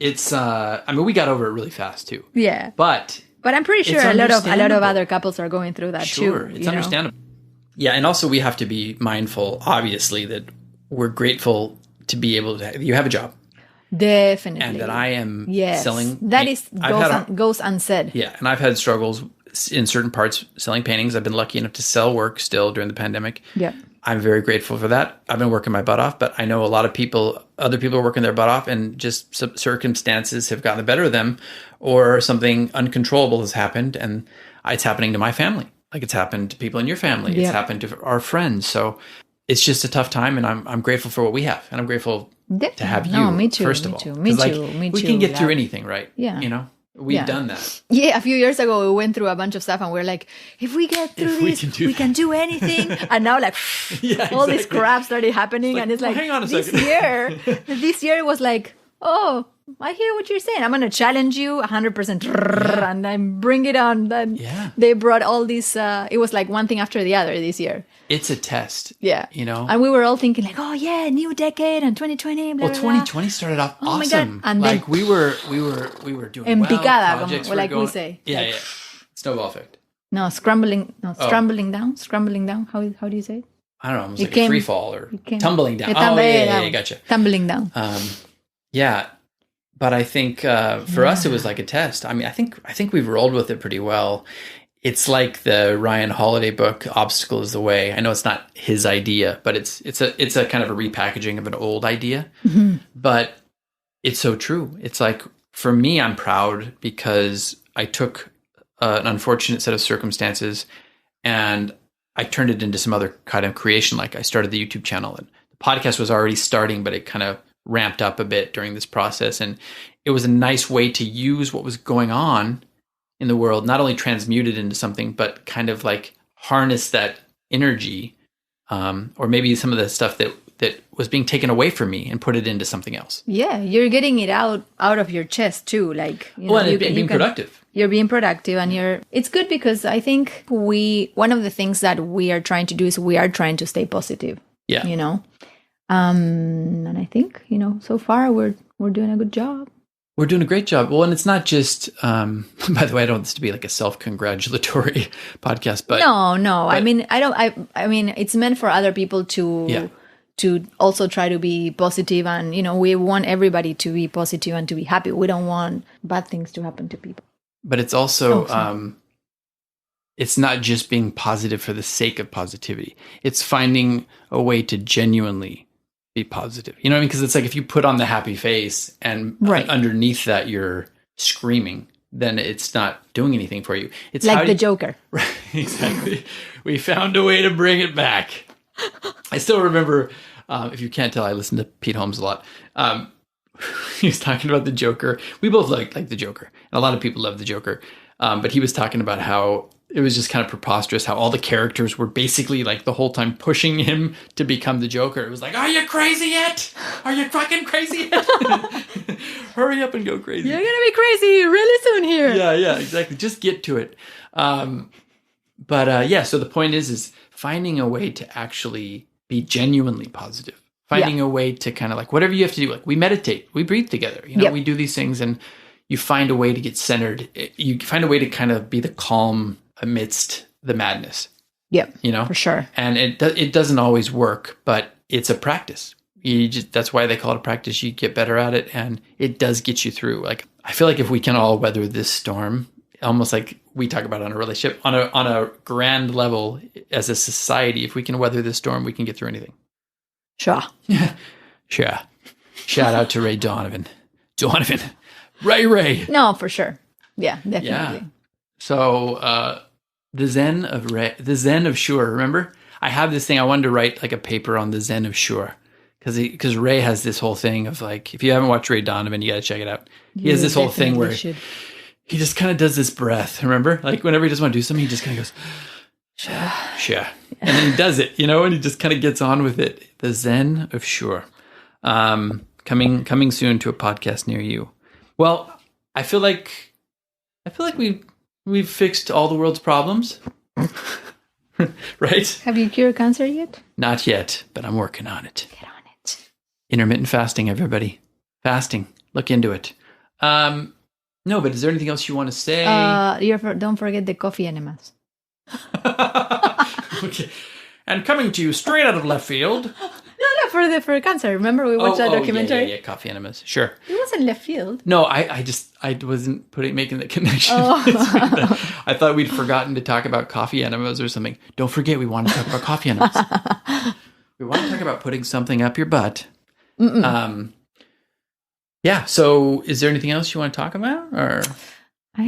it's. We got over it really fast too.
Yeah.
But
I'm pretty sure a lot of other couples are going through that too.
Sure, it's understandable. Yeah, and also we have to be mindful, obviously, that we're grateful to be able to. You have a job.
Definitely.
And that I am selling.
That goes unsaid.
Yeah, and I've had struggles in certain parts selling paintings. I've been lucky enough to sell work still during the pandemic.
Yeah.
I'm very grateful for that. I've been working my butt off, but I know a lot of other people are working their butt off, and just some circumstances have gotten the better of them, or something uncontrollable has happened, and it's happening to my family. Like it's happened to people in your family. It's happened to our friends. So it's just a tough time, and I'm grateful for what we have, and I'm grateful to have you.
No, me too.
First of
me
all,
too. Me
'Cause, like,
too. Me
we
too.
can get through anything, right?
Yeah.
You know, we've
Yeah.
done that.
Yeah, a few years ago, we went through a bunch of stuff, and we're like, if we get through
we
this,
can do
we can do anything. And now, like,
Yeah,
all this
exactly.
crap started happening, and it's
well,
like,
hang on a
this
second.
year it was like, oh, I hear what you're saying. I'm going to challenge you 100%. And I bring it on. Then
Yeah.
they brought all these, it was like one thing after the other this year.
It's a test.
Yeah.
You know?
And we were all thinking like, oh yeah, new decade and 2020, blah,
Well,
blah, blah.
2020 started off
Oh my God.
awesome.
And
like
then-
we were doing
En
well.
picada,
Projects
como,
were
like we
going-
say.
Yeah,
Like-
yeah. Snowball effect.
No, scrambling down. How do you say it?
I don't know. Almost
It
like
came-
a free fall or
it came-
tumbling down.
Yeah,
Oh, yeah,
down.
gotcha.
Tumbling down.
Yeah, but I think for us it was like a test. I mean, I think we've rolled with it pretty well. It's like the Ryan Holiday book, "Obstacle is the Way." I know it's not his idea, but it's a kind of a repackaging of an old idea. But it's so true. It's like, for me, I'm proud because I took an unfortunate set of circumstances and I turned it into some other kind of creation. Like, I started the YouTube channel, and the podcast was already starting, but it kind of ramped up a bit during this process. And it was a nice way to use what was going on in the world, not only transmute it into something, but kind of like harness that energy, or maybe some of the stuff that was being taken away from me, and put it into something else.
Yeah, you're getting it out of your chest too. Like, you know,
Well, and
you
being
can-
productive.
You're being productive, and it's good because I think one of the things that we are trying to do is we are trying to stay positive.
Yeah.
You know, and I think, you know, so far we're doing a good job.
We're doing a great job. Well, and it's not just, by the way, I don't want this to be like a self-congratulatory podcast, but
No. I mean, I mean, it's meant for other people to also try to be positive, and, you know, we want everybody to be positive and to be happy. We don't want bad things to happen to people.
but it's also,
sorry.
it's not just being positive for the sake of positivity. It's finding a way to genuinely be positive. You know what I mean? Because it's like, if you put on the happy face and
Right.
underneath that you're screaming, then it's not doing anything for you. It's
Like
how
the
do you-
Joker.
Right, exactly. We found a way to bring it back. I still remember, if you can't tell, I listen to Pete Holmes a lot. He was talking about the Joker. We both like the Joker. And a lot of people love the Joker. But he was talking about how it was just kind of preposterous how all the characters were basically like the whole time pushing him to become the Joker. It was like, are you crazy yet? Are you fucking crazy yet? Hurry up and go crazy.
You're gonna be crazy really soon here.
Yeah, exactly. Just get to it. But so the point is finding a way to actually be genuinely positive. Finding a way to kind of like, whatever you have to do, like we meditate, we breathe together, you know,
Yep.
we do these things, and you find a way to get centered. You find a way to kind of be the calm amidst the madness,
Yep.
you know,
For sure.
and it doesn't always work, but it's a practice. That's why they call it a practice. You get better at it, and it does get you through. Like, I feel like if we can all weather this storm, almost like we talk about on a relationship, on a grand level as a society, if we can weather this storm, we can get through anything.
Sure.
Sure. Shout out to Ray Donovan. Ray.
No, for sure. Yeah,
Yeah.
definitely.
So the Zen of Sure. Remember, I have this thing. I wanted to write like a paper on the Zen of Sure, because Ray has this whole thing of like, if you haven't watched Ray Donovan, you got to check it out. He has this whole thing where he just kind of does this breath. Remember, like whenever he doesn't want to do something, he just kind of goes, sure, and then he does it, you know, and he just kind of gets on with it. The Zen of Sure. Coming soon to a podcast near you. Well, I feel like we've fixed all the world's problems. Right?
Have you cured cancer yet?
Not yet, but I'm working on it.
Get on it.
Intermittent fasting, everybody. Fasting. Look into it. No, but is there anything else you want to say?
Don't forget the coffee enemas.
Okay. And coming to you straight out of left field.
No, for cancer. Remember we watched that documentary?
Yeah, coffee enemas. Sure.
It wasn't left field.
No, I wasn't making the connection.
Oh.
I thought we'd forgotten to talk about coffee enemas or something. Don't forget, we want to talk about coffee enemas. We want to talk about putting something up your butt. Yeah. So, is there anything else you want to talk about, or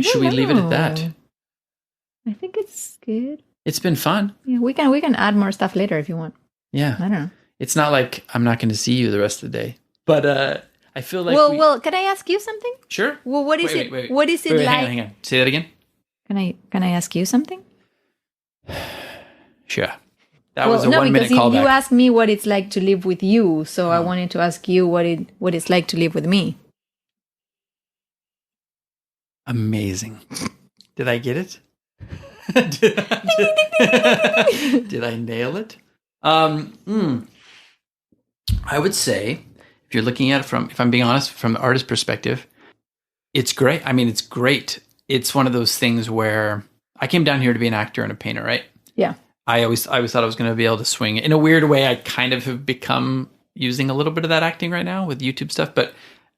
should we leave it at that?
I think it's good.
It's been fun.
Yeah, we can add more stuff later if you want.
Yeah.
I don't know.
It's not like I'm not going to see you the rest of the day. But I feel like
well, can I ask you something?
Sure.
Well, what is
Wait.
What is it
Wait,
like?
hang on. Say that again?
Can I ask you something?
Sure. That was a 1 minute
because
callback.
you asked me what it's like to live with you, so I wanted to ask you what it's like to live with me.
Amazing. Did I get it? Did I nail it? I would say, if you're looking at it from, if I'm being honest, from the artist perspective, it's great. I mean, it's great. It's one of those things where I came down here to be an actor and a painter, right?
Yeah.
I always thought I was going to be able to swing. In a weird way, I kind of have become using a little bit of that acting right now with YouTube stuff, but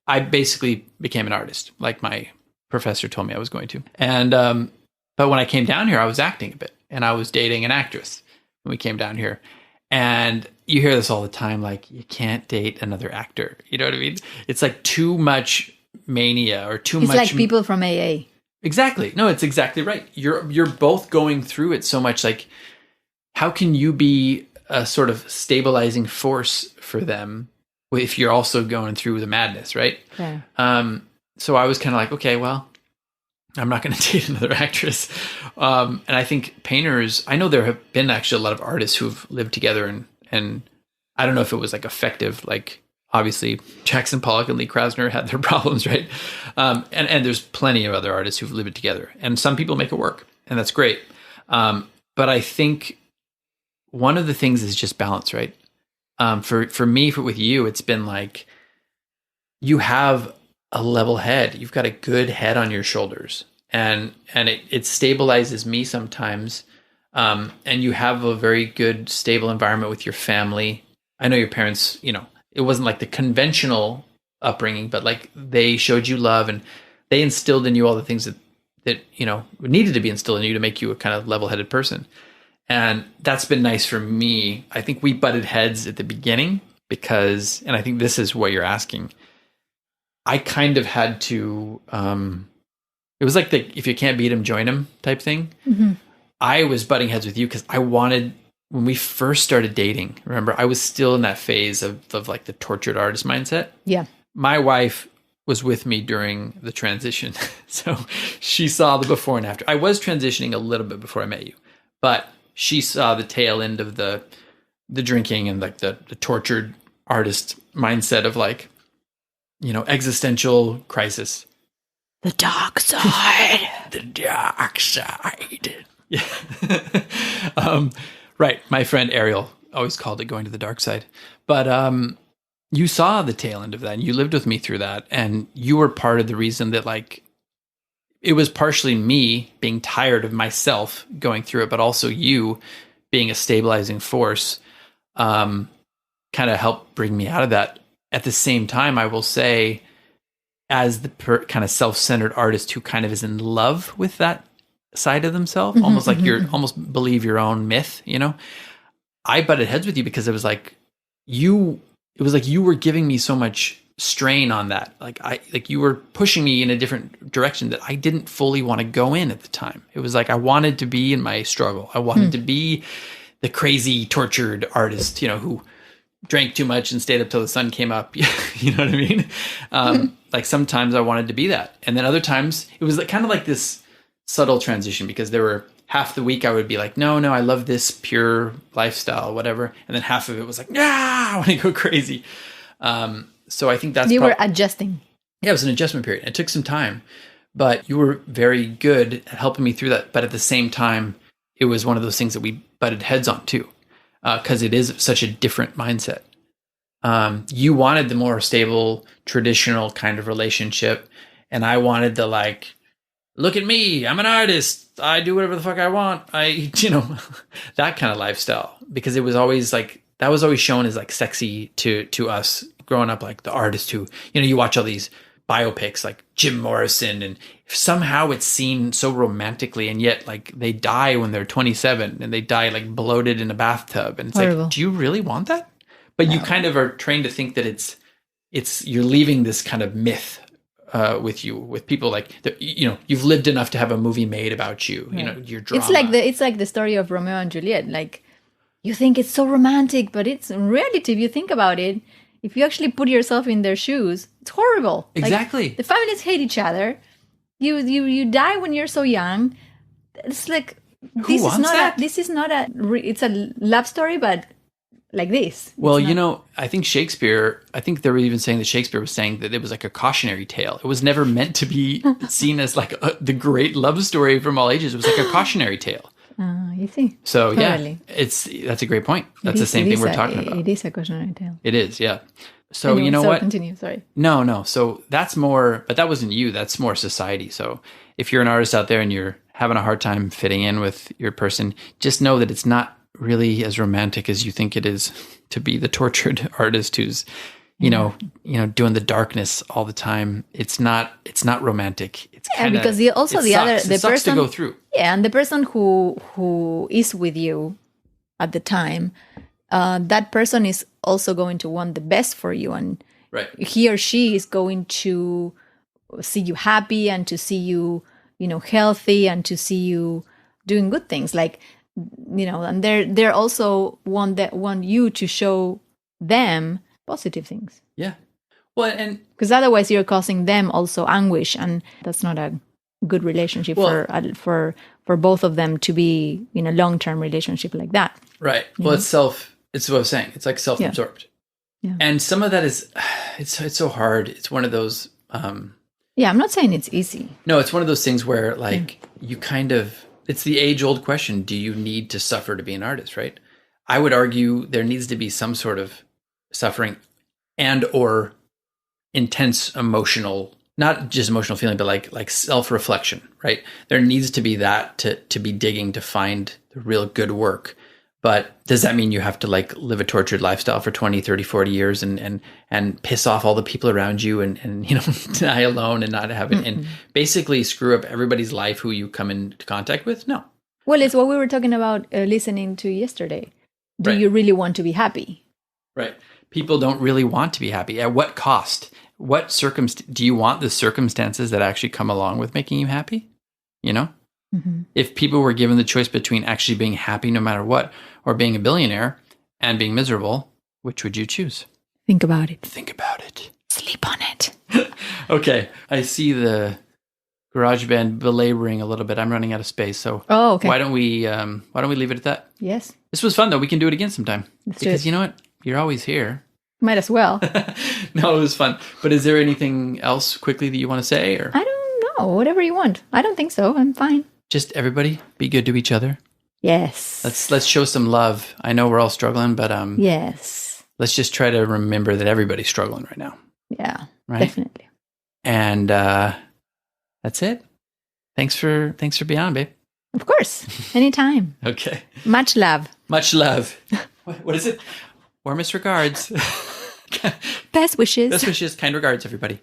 I basically became an artist, like my professor told me I was going to. And but when I came down here, I was acting a bit, and I was dating an actress when we came down here. And you hear this all the time, like, you can't date another actor. You know what I mean? It's like too much mania or too much.
It's like people from AA.
Exactly. No, it's exactly right. You're both going through it so much. Like, how can you be a sort of stabilizing force for them if you're also going through the madness, right?
Yeah.
So I was kind of like, okay, well, I'm not going to date another actress. And I think painters, I know there have been actually a lot of artists who've lived together, and I don't know if it was like effective. Like, obviously Jackson Pollock and Lee Krasner had their problems, right? And there's plenty of other artists who've lived together, and some people make it work, and that's great. But I think one of the things is just balance, right? For me, with you, it's been like, you have a level head. You've got a good head on your shoulders, and it stabilizes me sometimes. And you have a very good, stable environment with your family. I know your parents, it wasn't like the conventional upbringing, but like they showed you love, and they instilled in you all the things that needed to be instilled in you to make you a kind of level-headed person. And that's been nice for me. I think we butted heads at the beginning because, and I think this is what you're asking, I kind of had to, it was like the, if you can't beat him, join him type thing.
Mm-hmm.
I was butting heads with you because I wanted, when we first started dating, remember, I was still in that phase of like the tortured artist mindset.
Yeah.
My wife was with me during the transition. So she saw the before and after. I was transitioning a little bit before I met you, but she saw the tail end of the drinking and like the tortured artist mindset of like, existential crisis.
The dark side.
The dark side. Yeah. Right. My friend Ariel always called it going to the dark side. But you saw the tail end of that, and you lived with me through that. And you were part of the reason that, like, it was partially me being tired of myself going through it, but also you being a stabilizing force kind of helped bring me out of that. At the same time, I will say, as the kind of self-centered artist who kind of is in love with that side of themselves, almost like you're almost believe your own myth, I butted heads with you because it was like you were giving me so much strain on that. Like you were pushing me in a different direction that I didn't fully want to go in at the time. It was like I wanted to be in my struggle. I wanted to be the crazy tortured artist, who drank too much and stayed up till the sun came up. You know what I mean? Like sometimes I wanted to be that. And then other times it was kind of like this subtle transition, because there were half the week I would be like, no, I love this pure lifestyle, whatever. And then half of it was like, I want to go crazy. So I think that's
you were adjusting.
Yeah, it was an adjustment period. It took some time, but you were very good at helping me through that. But at the same time, it was one of those things that we butted heads on too, because it is such a different mindset. You wanted the more stable, traditional kind of relationship, and I wanted the like, look at me, I'm an artist, I do whatever the fuck I want. That kind of lifestyle, because it was always like, that was always shown as like sexy to us growing up, like the artist who, you watch all these biopics like Jim Morrison, and somehow it's seen so romantically, and yet like they die when they're 27 and they die like bloated in a bathtub. And it's
horrible.
Like, do you really want that? But you kind of are trained to think that it's you're leaving this kind of myth with people like you've lived enough to have a movie made about you. Right. Your drama.
It's like the story of Romeo and Juliet. Like, you think it's so romantic, but it's in reality, if you think about it, if you actually put yourself in their shoes, it's horrible.
Exactly.
Like, the families hate each other. You die when you're so young. It's like
Who wants that?
It's a love story, but like this.
Well, I think they were even saying that Shakespeare was saying that it was like a cautionary tale. It was never meant to be seen as like the great love story from all ages. It was like a cautionary tale.
You see.
So
totally.
That's a great point. That's the same thing we're talking about.
It is a cautionary tale.
It is, yeah. So
anyway,
you know what?
Continue. Sorry.
No. So that's more, but that wasn't you. That's more society. So if you're an artist out there and you're having a hard time fitting in with your person, just know that it's not really as romantic as you think it is to be the tortured artist who's, doing the darkness all the time. It's not romantic. It's kinda,
because the
sucks to go through.
Yeah, and the person who is with you at the time, that person is also going to want the best for you, and
right.
he or she is going to see you happy and to see you, healthy and to see you doing good things. Like, and they're also want you to show them positive things.
Yeah. Well, and
because otherwise you're causing them also anguish, and that's not a good relationship for both of them to be in a long-term relationship like that.
Right. Well, it's what I was saying. It's like self-absorbed.
Yeah.
And some of that is, it's so hard. It's one of those.
Yeah, I'm not saying it's easy.
No, it's one of those things where like you kind of, it's the age-old question. Do you need to suffer to be an artist, right? I would argue there needs to be some sort of suffering and or intense emotional, not just emotional feeling, but like self-reflection, right? There needs to be that to be digging to find the real good work. But does that mean you have to like live a tortured lifestyle for 20, 30, 40 years and piss off all the people around you and die alone and not have it and basically screw up everybody's life who you come into contact with? No.
Well, it's what we were talking about listening to yesterday. Do you really want to be happy?
Right. People don't really want to be happy. At what cost? What do you want the circumstances that actually come along with making you happy? Mm-hmm. If people were given the choice between actually being happy no matter what, or being a billionaire and being miserable, which would you choose?
Think about it.
Sleep on it.
Okay. I see the GarageBand belaboring a little bit. I'm running out of space. So
okay.
Why don't we leave it at that?
Yes.
This was fun though. We can do it again sometime.
Let's do it.
You know what? You're always here.
Might as well.
No, it was fun. But is there anything else quickly that you want to say? Or
I don't know. Whatever you want. I don't think so. I'm fine.
Just everybody be good to each other.
Yes.
Let's show some love. I know we're all struggling, but
yes.
Let's just try to remember that everybody's struggling right now.
Yeah.
Right?
Definitely.
And that's it. Thanks for being on, babe.
Of course. Anytime.
Okay.
Much love.
Much love. What is it? Warmest regards.
Best wishes.
Best wishes. Kind regards, everybody.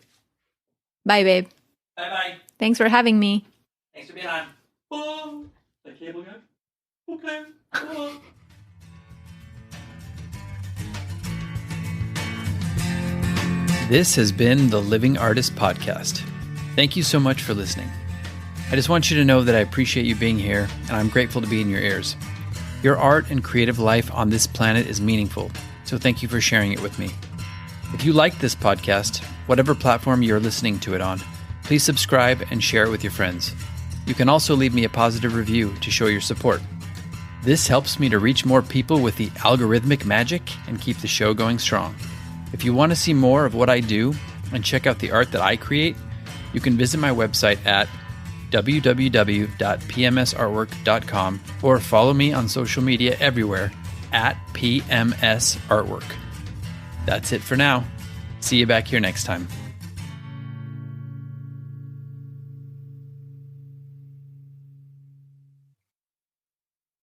Bye, babe.
Bye-bye.
Thanks for having me.
Thanks for being on. Oh, the cable guy? Okay. Oh. This has been the Living Artist Podcast. Thank you so much for listening. I just want you to know that I appreciate you being here, and I'm grateful to be in your ears. Your art and creative life on this planet is meaningful, so thank you for sharing it with me. If you like this podcast, whatever platform you're listening to it on, please subscribe and share it with your friends. You can also leave me a positive review to show your support. This helps me to reach more people with the algorithmic magic and keep the show going strong. If you want to see more of what I do and check out the art that I create, you can visit my website at www.pmsartwork.com or follow me on social media everywhere at PMS Artwork. That's it for now. See you back here next time.